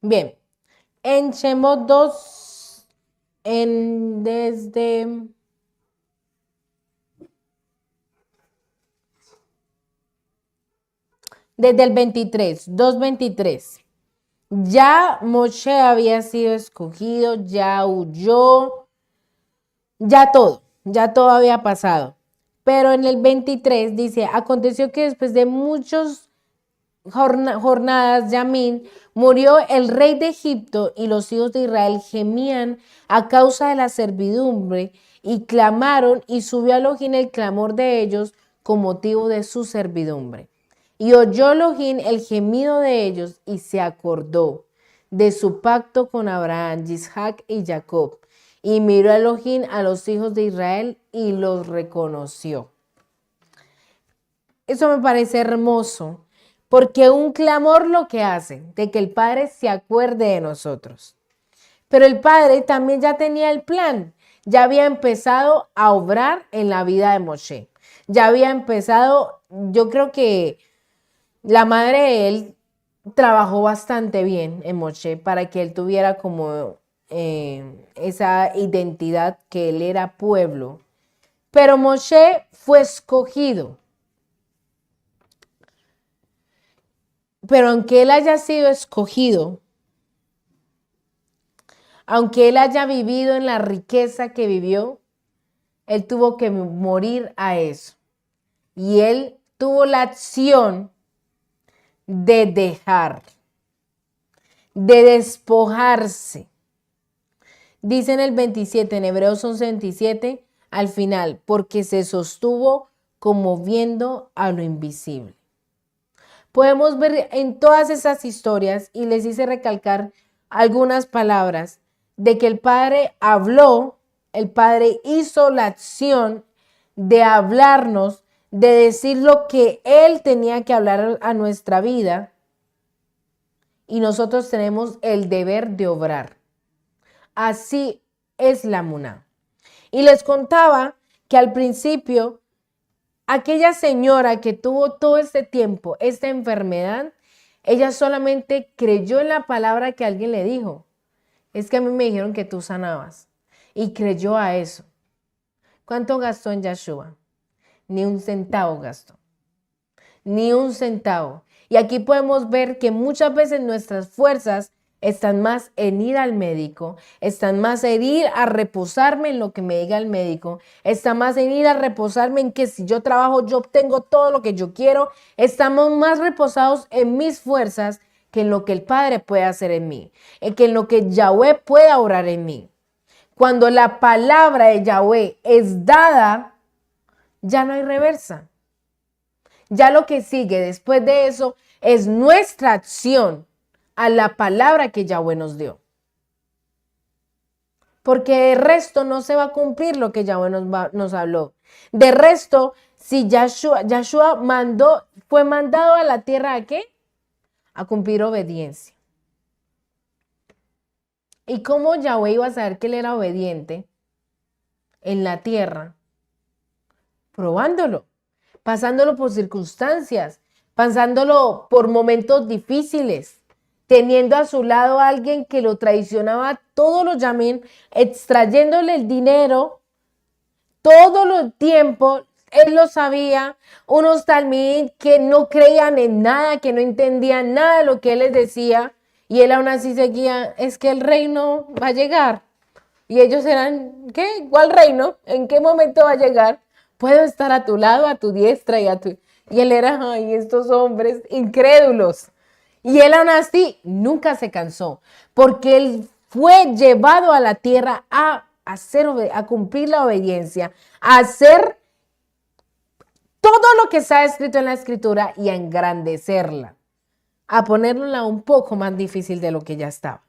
Bien, en Shemot 2, desde el 23, 2:23. Ya Moshe había sido escogido, ya huyó, ya todo había pasado. Pero en el 23 dice, aconteció que después de muchas jornadas, Yamín, murió el rey de Egipto y los hijos de Israel gemían a causa de la servidumbre y clamaron y subió a Elohim el clamor de ellos con motivo de su servidumbre. Y oyó Elohim el gemido de ellos y se acordó de su pacto con Abraham, Isaac y Jacob. Y miró a Elohim a los hijos de Israel y los reconoció. Eso me parece hermoso, porque un clamor lo que hace, de que el Padre se acuerde de nosotros. Pero el Padre también ya tenía el plan, ya había empezado a obrar en la vida de Moshe. Ya había empezado, yo creo que la madre de él trabajó bastante bien en Moshe para que él tuviera como esa identidad que él era pueblo. Pero Moshe fue escogido. Pero aunque él haya sido escogido, aunque él haya vivido en la riqueza que vivió, él tuvo que morir a eso. Y él tuvo la acción de dejar, de despojarse. Dice en el 27, en Hebreos 11:27, al final, porque se sostuvo como viendo a lo invisible. Podemos ver en todas esas historias, y les hice recalcar algunas palabras, de que el Padre habló, el Padre hizo la acción de hablarnos, de decir lo que Él tenía que hablar a nuestra vida, y nosotros tenemos el deber de obrar. Así es la Muná. Y les contaba que al principio, aquella señora que tuvo todo este tiempo, esta enfermedad, ella solamente creyó en la palabra que alguien le dijo. Es que a mí me dijeron que tú sanabas. Y creyó a eso. ¿Cuánto gastó en Yeshua? Ni un centavo gastó. Ni un centavo. Y aquí podemos ver que muchas veces nuestras fuerzas están más en ir al médico, están más en ir a reposarme en lo que me diga el médico, están más en ir a reposarme en que si yo trabajo yo obtengo todo lo que yo quiero, estamos más reposados en mis fuerzas que en lo que el Padre puede hacer en mí, que en lo que Yahweh pueda orar en mí. Cuando la palabra de Yahweh es dada, ya no hay reversa. Ya lo que sigue después de eso es nuestra acción a la palabra que Yahweh nos dio. Porque de resto no se va a cumplir lo que Yahweh nos habló. De resto, si Yahshua fue mandado a la tierra, ¿a qué? A cumplir obediencia. ¿Y cómo Yahweh iba a saber que él era obediente en la tierra? Probándolo, pasándolo por circunstancias, pasándolo por momentos difíciles, teniendo a su lado a alguien que lo traicionaba todos los yamín, extrayéndole el dinero todo el tiempo. Él lo sabía, unos talmid que no creían en nada, que no entendían nada de lo que él les decía, y él aún así seguía, es que el reino va a llegar. Y ellos eran, ¿qué? ¿Cuál reino? ¿En qué momento va a llegar? Puedo estar a tu lado, a tu diestra y a tu... Y él era, ay, estos hombres incrédulos. Y él aún así nunca se cansó, porque él fue llevado a la tierra a cumplir la obediencia, a hacer todo lo que está escrito en la Escritura y a engrandecerla, a ponerla un poco más difícil de lo que ya estaba.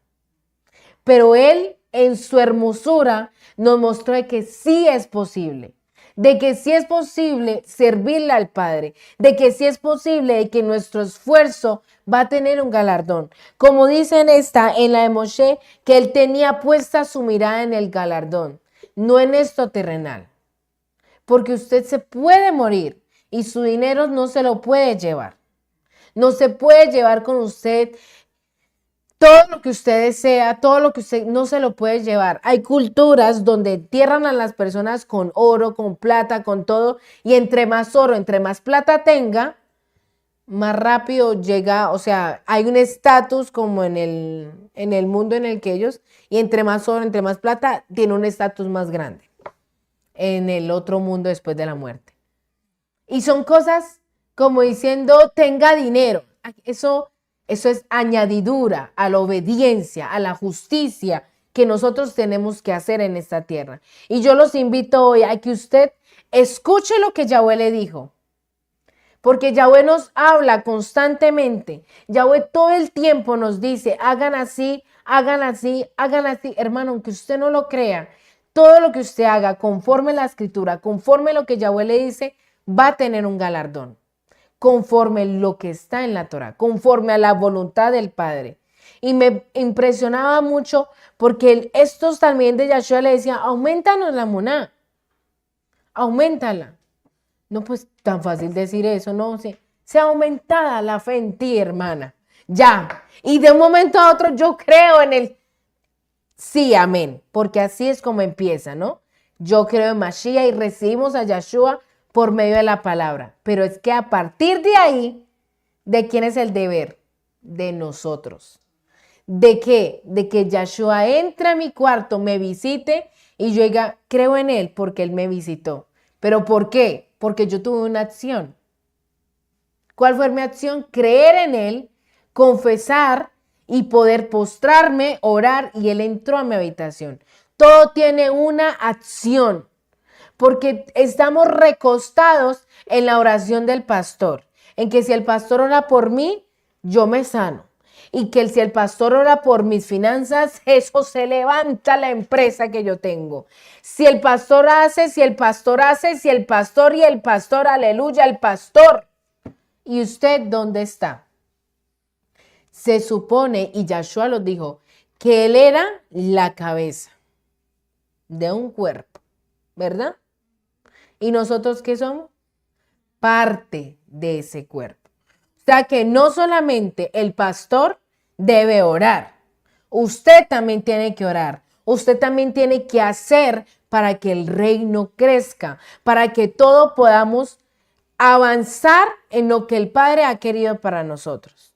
Pero él, en su hermosura, nos mostró de que sí es posible. De que sí es posible servirle al Padre, de que sí es posible de que nuestro esfuerzo va a tener un galardón. Como dice en la de Moshe, que él tenía puesta su mirada en el galardón, no en esto terrenal. Porque usted se puede morir y su dinero no se lo puede llevar. No se puede llevar con usted todo lo que usted desea, todo lo que usted no se lo puede llevar. Hay culturas donde entierran a las personas con oro, con plata, con todo, y entre más oro, entre más plata tenga, más rápido llega, o sea, hay un estatus como en el mundo en el que ellos, y entre más oro, entre más plata, tiene un estatus más grande en el otro mundo después de la muerte. Y son cosas como diciendo, tenga dinero. Eso es añadidura a la obediencia, a la justicia que nosotros tenemos que hacer en esta tierra. Y yo los invito hoy a que usted escuche lo que Yahweh le dijo. Porque Yahweh nos habla constantemente. Yahweh todo el tiempo nos dice, hagan así, hagan así, hagan así. Hermano, aunque usted no lo crea, todo lo que usted haga conforme la Escritura, conforme lo que Yahweh le dice, va a tener un galardón. Conforme lo que está en la Torah, conforme a la voluntad del Padre. Y me impresionaba mucho porque estos también de Yahshua le decían, aumentanos la muná, aumentala. No, pues tan fácil decir eso, no, sea aumentada la fe en ti, hermana, ya. Y de un momento a otro yo creo en el, sí, amén, porque así es como empieza, ¿no? Yo creo en Mashiach y recibimos a Yahshua por medio de la palabra. Pero es que a partir de ahí, ¿de quién es el deber? De nosotros. ¿De qué? De que Yahshua entre a mi cuarto, me visite y yo diga, creo en él porque él me visitó. ¿Pero por qué? Porque yo tuve una acción. ¿Cuál fue mi acción? Creer en él, confesar y poder postrarme, orar, y él entró a mi habitación. Todo tiene una acción. porque estamos recostados en la oración del pastor, en que si el pastor ora por mí, yo me sano. Y que si el pastor ora por mis finanzas, eso se levanta la empresa que yo tengo. Si el pastor hace, si el pastor hace, si el pastor y el pastor, aleluya, el pastor. ¿Y usted dónde está? Se supone, y Yahshua lo dijo, que él era la cabeza de un cuerpo, ¿verdad? ¿Y nosotros qué somos? Parte de ese cuerpo. O sea que no solamente el pastor debe orar, usted también tiene que orar, usted también tiene que hacer para que el reino crezca, para que todos podamos avanzar en lo que el Padre ha querido para nosotros.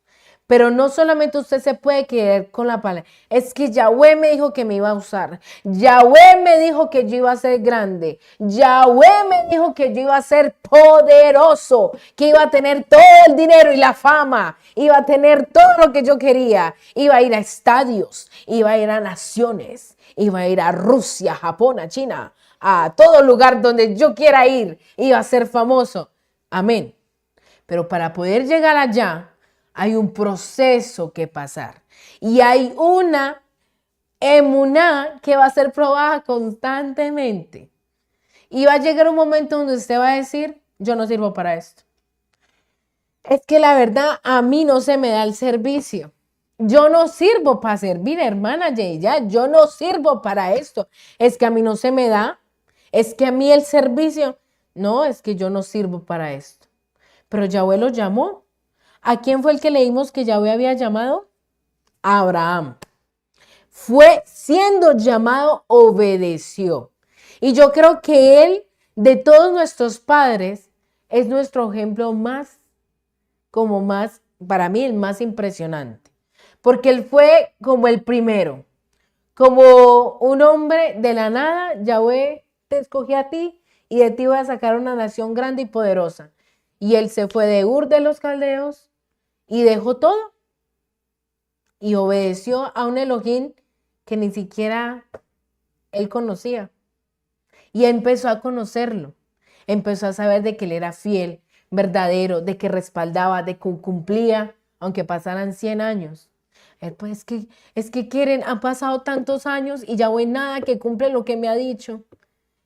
Pero no solamente usted se puede quedar con la palabra. Es que Yahweh me dijo que me iba a usar. Yahweh me dijo que yo iba a ser grande. Yahweh me dijo que yo iba a ser poderoso. Que iba a tener todo el dinero y la fama. Iba a tener todo lo que yo quería. Iba a ir a estadios. Iba a ir a naciones. Iba a ir a Rusia, Japón, a China. A todo lugar donde yo quiera ir. Iba a ser famoso. Amén. Pero para poder llegar allá, hay un proceso que pasar y hay una emuná que va a ser probada constantemente. Y va a llegar un momento donde usted va a decir, yo no sirvo para esto. Es que la verdad a mí no se me da el servicio. Yo no sirvo para servir, hermana Yeya. Yo no sirvo para esto. Es que a mí no se me da. Es que a mí el servicio, no, es que yo no sirvo para esto. Pero Yahweh lo llamó. ¿A quién fue el que leímos que Yahweh había llamado? A Abraham. Fue siendo llamado, obedeció. Y yo creo que él, de todos nuestros padres, es nuestro ejemplo más, para mí, el más impresionante. Porque él fue como el primero. Como un hombre de la nada, Yahweh te escogió a ti y de ti voy a sacar una nación grande y poderosa. Y él se fue de Ur de los Caldeos y dejó todo. Y obedeció a un Elohim que ni siquiera él conocía. Y empezó a conocerlo. Empezó a saber de que él era fiel, verdadero, de que respaldaba, de que cumplía, aunque pasaran 100 años. Pues es que quieren, han pasado tantos años y Yahweh nada que cumple lo que me ha dicho.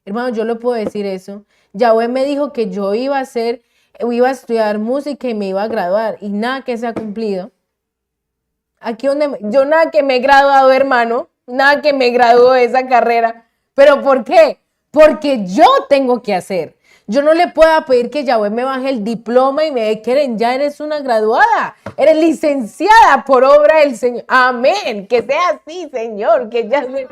Hermano, yo le puedo decir eso. Yahweh me dijo que yo iba a estudiar música y me iba a graduar y nada que se ha cumplido. Aquí yo nada que me he graduado, hermano, nada que me graduó de esa carrera. ¿Pero por qué? Porque yo tengo que hacer. Yo no le puedo pedir que Yahweh me baje el diploma y me quieren, ya eres una graduada, eres licenciada por obra del Señor. Amén, que sea así, Señor, que ya se...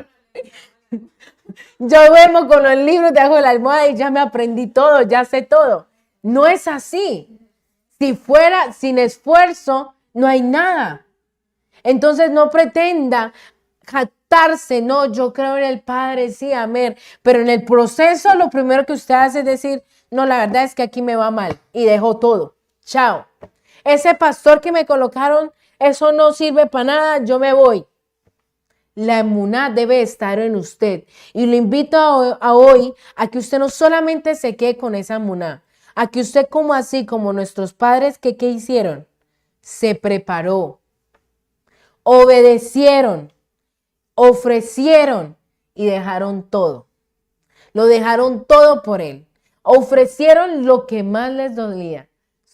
Yo duermo con los libros debajo de la almohada y ya me aprendí todo, ya sé todo. No es así. Si fuera sin esfuerzo, no hay nada. Entonces no pretenda jactarse, no, yo creo en el Padre, sí, amén. Pero en el proceso lo primero que usted hace es decir, no, la verdad es que aquí me va mal. Y dejó todo. Chao. Ese pastor que me colocaron, eso no sirve para nada, yo me voy. La emuná debe estar en usted. Y lo invito a hoy a que usted no solamente se quede con esa emuná, a que usted como así, como nuestros padres, ¿qué hicieron? Se preparó, obedecieron, ofrecieron y dejaron todo. Lo dejaron todo por él. Ofrecieron lo que más les dolía,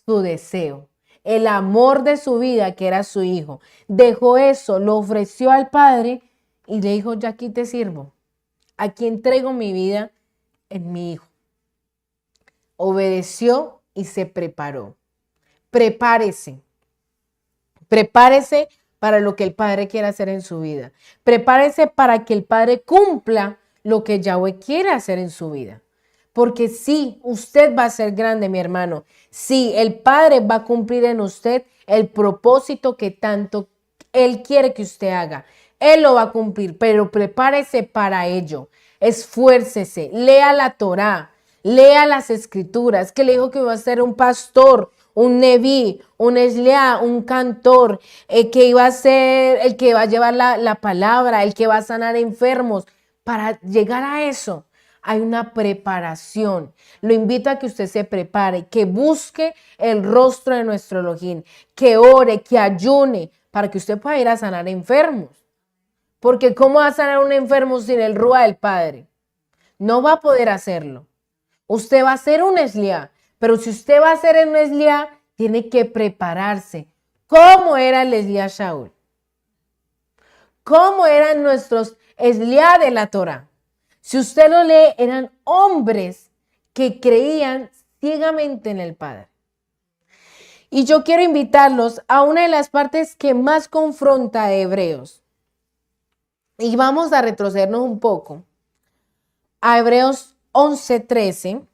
su deseo, el amor de su vida, que era su hijo. Dejó eso, lo ofreció al Padre y le dijo, ya aquí te sirvo. Aquí entrego mi vida en mi hijo. Obedeció y se preparó. Prepárese. Prepárese para lo que el Padre quiere hacer en su vida. Prepárese para que el Padre cumpla lo que Yahweh quiere hacer en su vida. Porque sí, usted va a ser grande, mi hermano. Sí, el Padre va a cumplir en usted el propósito que tanto Él quiere que usted haga. Él lo va a cumplir, pero prepárese para ello. Esfuércese, lea la Torá, lea las Escrituras, que le dijo que iba a ser un pastor, un neví, un esleá, un cantor, que iba a ser el que va a llevar la palabra, el que va a sanar enfermos. Para llegar a eso, hay una preparación. Lo invito a que usted se prepare, que busque el rostro de nuestro Elohim, que ore, que ayune, para que usted pueda ir a sanar enfermos. Porque ¿cómo va a sanar un enfermo sin el Rúa del Padre? No va a poder hacerlo. Usted va a ser un Esliá, pero si usted va a ser un Esliá, tiene que prepararse. ¿Cómo era el Esliá Shaul? ¿Cómo eran nuestros Esliá de la Torá? Si usted lo lee, eran hombres que creían ciegamente en el Padre. Y yo quiero invitarlos a una de las partes que más confronta a Hebreos. Y vamos a retrocedernos un poco a Hebreos 11:13,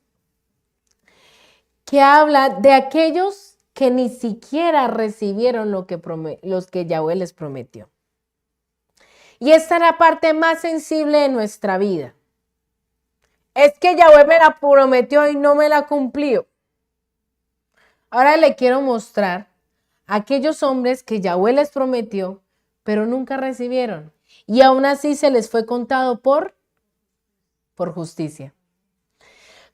que habla de aquellos que ni siquiera recibieron los que Yahweh les prometió. Y esta es la parte más sensible de nuestra vida. Es que Yahweh me la prometió y no me la cumplió. Ahora le quiero mostrar a aquellos hombres que Yahweh les prometió, pero nunca recibieron. Y aún así se les fue contado por justicia.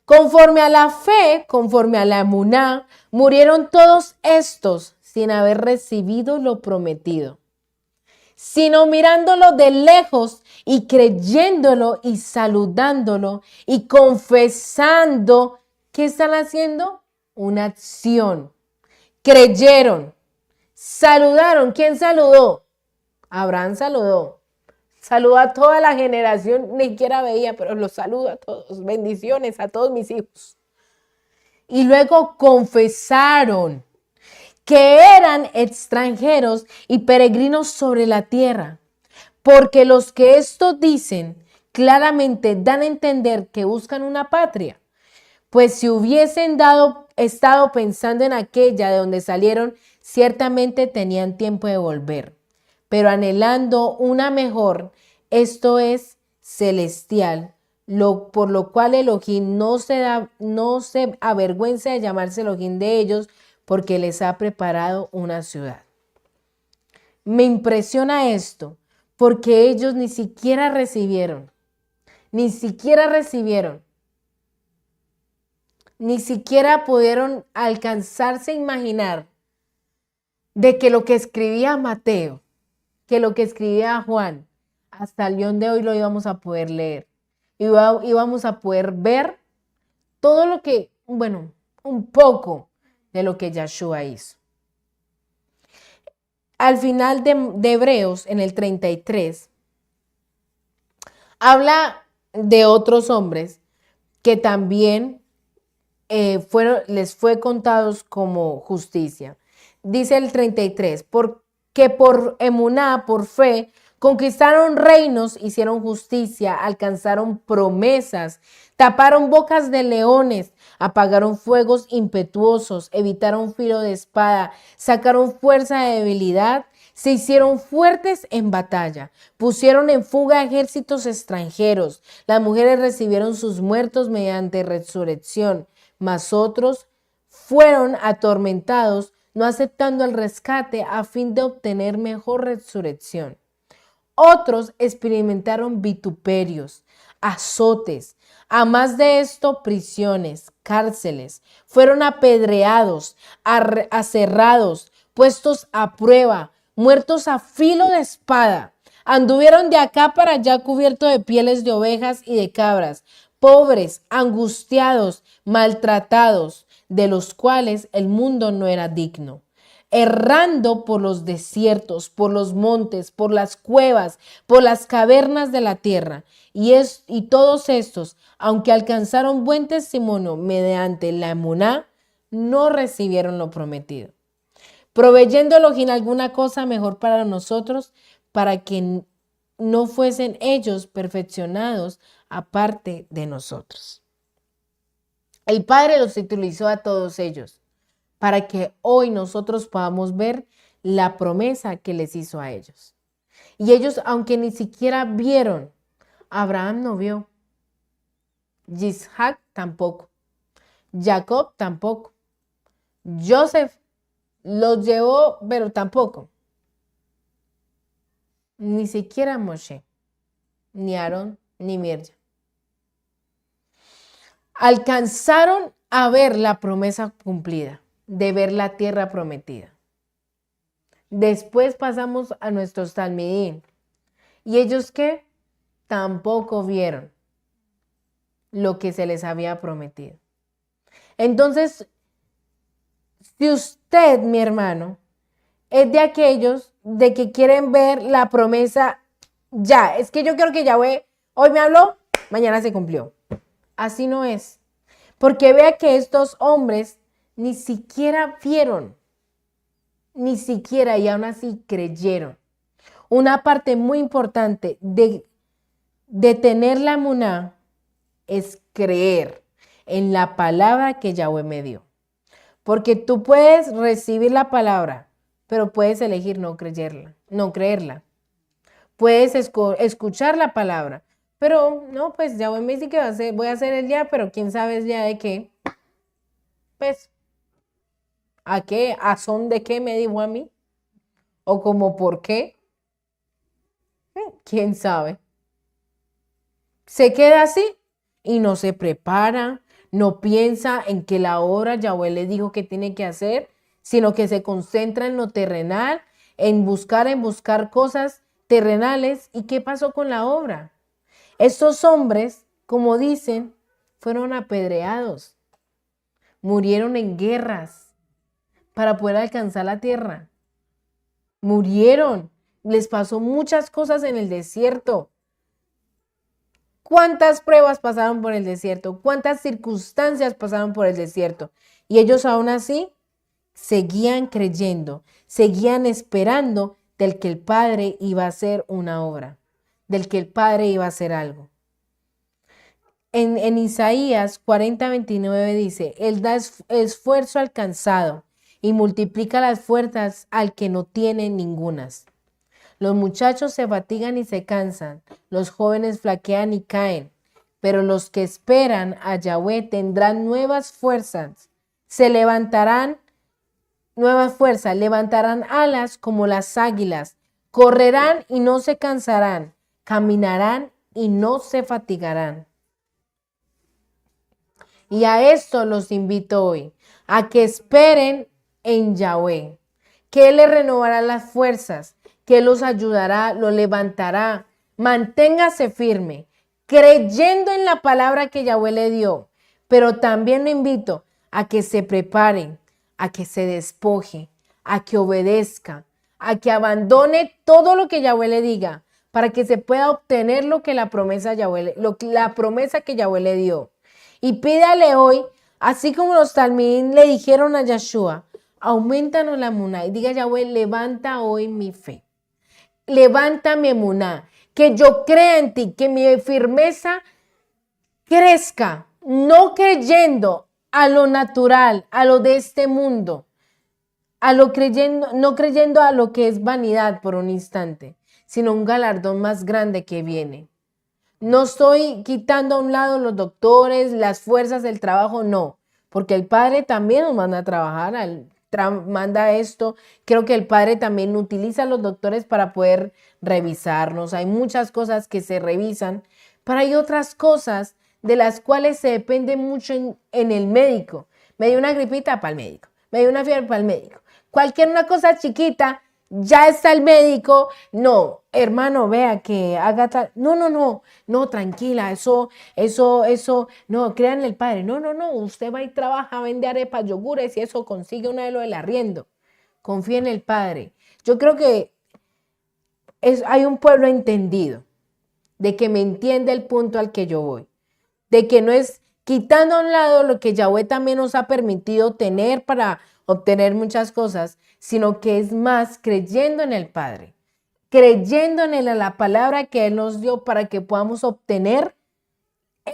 Conforme a la fe, conforme a la emuná, murieron todos estos sin haber recibido lo prometido, sino mirándolo de lejos y creyéndolo y saludándolo y confesando. ¿Qué están haciendo? Una acción. Creyeron, saludaron. ¿Quién saludó? Abraham saludó. Saludó a toda la generación, ni siquiera veía, pero los saludo a todos. Bendiciones a todos mis hijos. Y luego confesaron que eran extranjeros y peregrinos sobre la tierra, porque los que esto dicen claramente dan a entender que buscan una patria, pues si hubiesen estado pensando en aquella de donde salieron, ciertamente tenían tiempo de volver, pero anhelando una mejor, esto es celestial, por lo cual Elohim no se avergüenza de llamarse Elohim de ellos, porque les ha preparado una ciudad. Me impresiona esto, porque ellos ni siquiera recibieron, ni siquiera pudieron alcanzarse a imaginar de que lo que escribía Mateo, que lo que escribía Juan, hasta el día de hoy lo íbamos a poder leer. Íbamos a poder ver todo lo que, bueno, un poco de lo que Yahshua hizo. Al final de Hebreos, en el 33, habla de otros hombres que también les fue contados como justicia. Dice el 33, porque por emuná, por fe, conquistaron reinos, hicieron justicia, alcanzaron promesas, taparon bocas de leones, apagaron fuegos impetuosos, evitaron filo de espada, sacaron fuerza de debilidad, se hicieron fuertes en batalla, pusieron en fuga ejércitos extranjeros. Las mujeres recibieron sus muertos mediante resurrección, mas otros fueron atormentados, no aceptando el rescate a fin de obtener mejor resurrección. Otros experimentaron vituperios, azotes, a más de esto prisiones, cárceles, fueron apedreados, aserrados, puestos a prueba, muertos a filo de espada. Anduvieron de acá para allá cubiertos de pieles de ovejas y de cabras, pobres, angustiados, maltratados, de los cuales el mundo no era digno. Errando por los desiertos, por los montes, por las cuevas, por las cavernas de la tierra. Y todos estos, aunque alcanzaron buen testimonio mediante la emuná, no recibieron lo prometido, proveyendo Elohim alguna cosa mejor para nosotros, para que no fuesen ellos perfeccionados aparte de nosotros. El Padre los utilizó a todos ellos para que hoy nosotros podamos ver la promesa que les hizo a ellos. Y ellos, aunque ni siquiera vieron, Abraham no vio, Isaac tampoco, Jacob tampoco, Joseph los llevó, pero tampoco, ni siquiera Moshe, ni Aarón, ni Mirja. alcanzaron a ver la promesa cumplida, de ver la tierra prometida. Después pasamos a nuestros talmidín. ¿Y ellos qué? Tampoco vieron lo que se les había prometido. Entonces, si usted, mi hermano, es de aquellos de que quieren ver la promesa ya, es que yo quiero que Yahweh hoy me habló, mañana se cumplió. Así no es. Porque vea que estos hombres ni siquiera vieron, ni siquiera, y aún así creyeron. Una parte muy importante de tener la emuná es creer en la palabra que Yahweh me dio. Porque tú puedes recibir la palabra, pero puedes elegir no creerla. Puedes escuchar la palabra, pero no, pues Yahweh me dice que voy a hacer el día, pero quién sabe ya de qué. Pues, ¿a qué? ¿A son de qué me dijo a mí? ¿O como por qué? ¿Quién sabe? Se queda así y no se prepara, no piensa en que la obra Yahweh le dijo que tiene que hacer, sino que se concentra en lo terrenal, en buscar cosas terrenales. ¿Y qué pasó con la obra? Estos hombres, como dicen, fueron apedreados, murieron en guerras para poder alcanzar la tierra. Murieron, les pasó muchas cosas en el desierto. ¿Cuántas pruebas pasaron por el desierto? ¿Cuántas circunstancias pasaron por el desierto? Y ellos aún así seguían creyendo, seguían esperando del que el Padre iba a hacer una obra, del que el Padre iba a hacer algo. En Isaías 40:29 dice, Él da esfuerzo al cansado y multiplica las fuerzas al que no tiene ningunas. Los muchachos se fatigan y se cansan, los jóvenes flaquean y caen, pero los que esperan a Yahweh tendrán nuevas fuerzas, levantarán alas como las águilas, correrán y no se cansarán, caminarán y no se fatigarán. Y a esto los invito hoy, a que esperen en Yahweh, que Él les renovará las fuerzas, que los ayudará, los levantará. Manténgase firme, creyendo en la palabra que Yahweh le dio. Pero también lo invito a que se prepare, a que se despoje, a que obedezca, a que abandone todo lo que Yahweh le diga, para que se pueda obtener lo que la promesa que Yahweh le dio. Y pídale hoy, así como los talmidín le dijeron a Yeshua, aumentanos la emuná y diga Yahweh, levanta hoy mi fe. Levanta mi emuná, que yo crea en ti, que mi firmeza crezca, no creyendo a lo natural, a lo de este mundo, no creyendo a lo que es vanidad por un instante, sino un galardón más grande que viene. No estoy quitando a un lado los doctores, las fuerzas del trabajo, no, porque el Padre también nos manda a trabajar, manda esto. Creo que el Padre también utiliza a los doctores para poder revisarnos. Hay muchas cosas que se revisan, pero hay otras cosas de las cuales se depende mucho en el médico. Me dio una gripita para el médico, me dio una fiebre para el médico. Cualquier una cosa chiquita, ya está el médico. No, hermano, vea que haga tal. No, tranquila, eso, no, crean en el Padre. No, usted va y trabaja, vende arepas, yogures y eso consigue una de lo del arriendo. Confía en el Padre. Yo creo que hay un pueblo entendido, de que me entiende el punto al que yo voy, de que no es quitando a un lado lo que Yahweh también nos ha permitido tener para obtener muchas cosas, sino que es más creyendo en el Padre, creyendo en la palabra que Él nos dio para que podamos obtener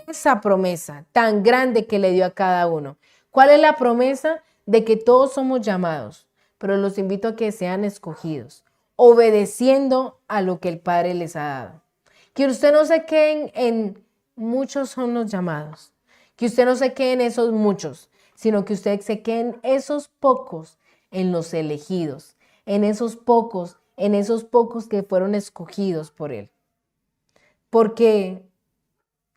esa promesa tan grande que le dio a cada uno. ¿Cuál es la promesa? De que todos somos llamados, pero los invito a que sean escogidos, obedeciendo a lo que el Padre les ha dado. Que usted no se quede en muchos son los llamados, que usted no se quede en esos muchos, sino que usted se quede en esos pocos, en los elegidos, en esos pocos que fueron escogidos por Él. Porque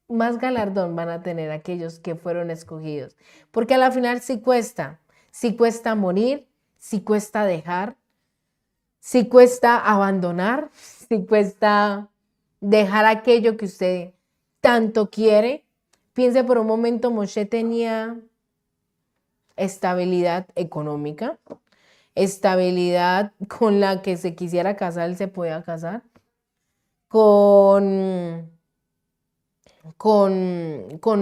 más galardón van a tener aquellos que fueron escogidos. Porque a la final sí cuesta morir, sí cuesta dejar, sí cuesta abandonar, sí cuesta dejar aquello que usted tanto quiere. Piense por un momento, Moshe tenía estabilidad económica, estabilidad con la que se quisiera casar, él se podía casar, con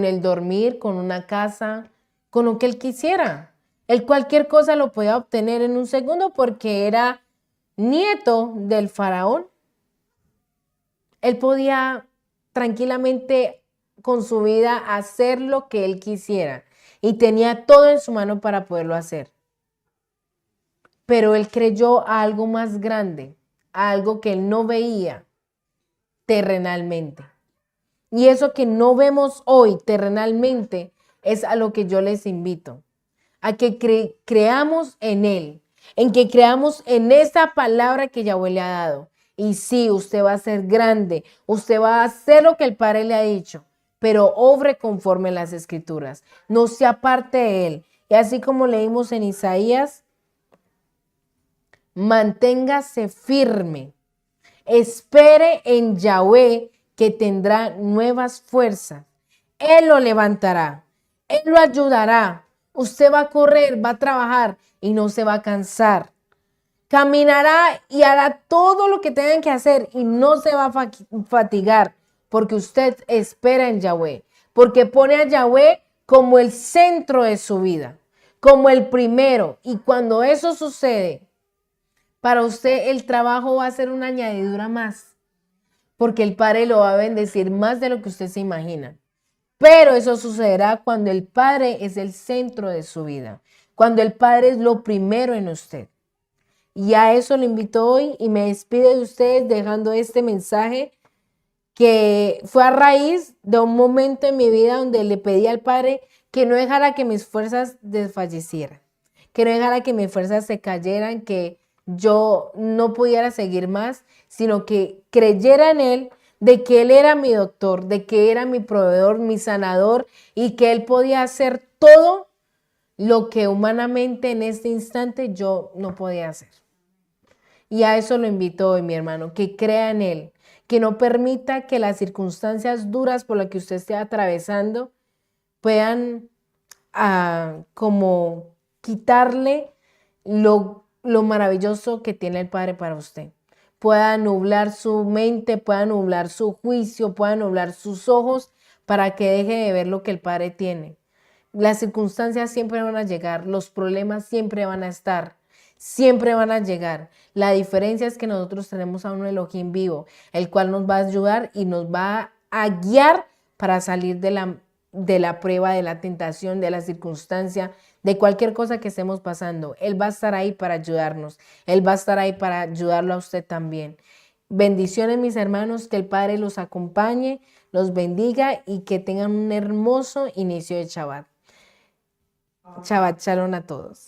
el dormir, con una casa, con lo que él quisiera. Él cualquier cosa lo podía obtener en un segundo porque era nieto del faraón. Él podía tranquilamente con su vida hacer lo que él quisiera y tenía todo en su mano para poderlo hacer. Pero él creyó a algo más grande, a algo que él no veía terrenalmente. Y eso que no vemos hoy terrenalmente es a lo que yo les invito, a que creamos en Él, en que creamos en esa palabra que Yahweh le ha dado. Y sí, usted va a ser grande, usted va a hacer lo que el Padre le ha dicho, pero obre conforme las Escrituras, no se aparte de Él. Y así como leímos en Isaías, manténgase firme, espere en Yahweh, que tendrá nuevas fuerzas. Él lo levantará, Él lo ayudará. Usted va a correr, va a trabajar y no se va a cansar. Caminará y hará todo lo que tengan que hacer y no se va a fatigar porque usted espera en Yahweh, porque pone a Yahweh como el centro de su vida, como el primero. Y cuando eso sucede, para usted el trabajo va a ser una añadidura más, porque el Padre lo va a bendecir más de lo que usted se imagina. Pero eso sucederá cuando el Padre es el centro de su vida, cuando el Padre es lo primero en usted. Y a eso lo invito hoy y me despido de ustedes dejando este mensaje que fue a raíz de un momento en mi vida donde le pedí al Padre que no dejara que mis fuerzas desfallecieran, que no dejara que mis fuerzas se cayeran, que yo no pudiera seguir más, sino que creyera en Él, de que Él era mi doctor, de que era mi proveedor, mi sanador y que Él podía hacer todo lo que humanamente en este instante yo no podía hacer. Y a eso lo invito hoy, mi hermano, que crea en Él, que no permita que las circunstancias duras por las que usted esté atravesando puedan como quitarle lo maravilloso que tiene el Padre para usted. Pueda nublar su mente, pueda nublar su juicio, pueda nublar sus ojos para que deje de ver lo que el Padre tiene. Las circunstancias siempre van a llegar, los problemas siempre van a estar, siempre van a llegar. La diferencia es que nosotros tenemos a un Elohim vivo, el cual nos va a ayudar y nos va a guiar para salir de la prueba, de la tentación, de la circunstancia, de cualquier cosa que estemos pasando. Él va a estar ahí para ayudarnos. Él va a estar ahí para ayudarlo a usted también. Bendiciones, mis hermanos, que el Padre los acompañe, los bendiga y que tengan un hermoso inicio de Shabbat. Shabbat Shalom a todos.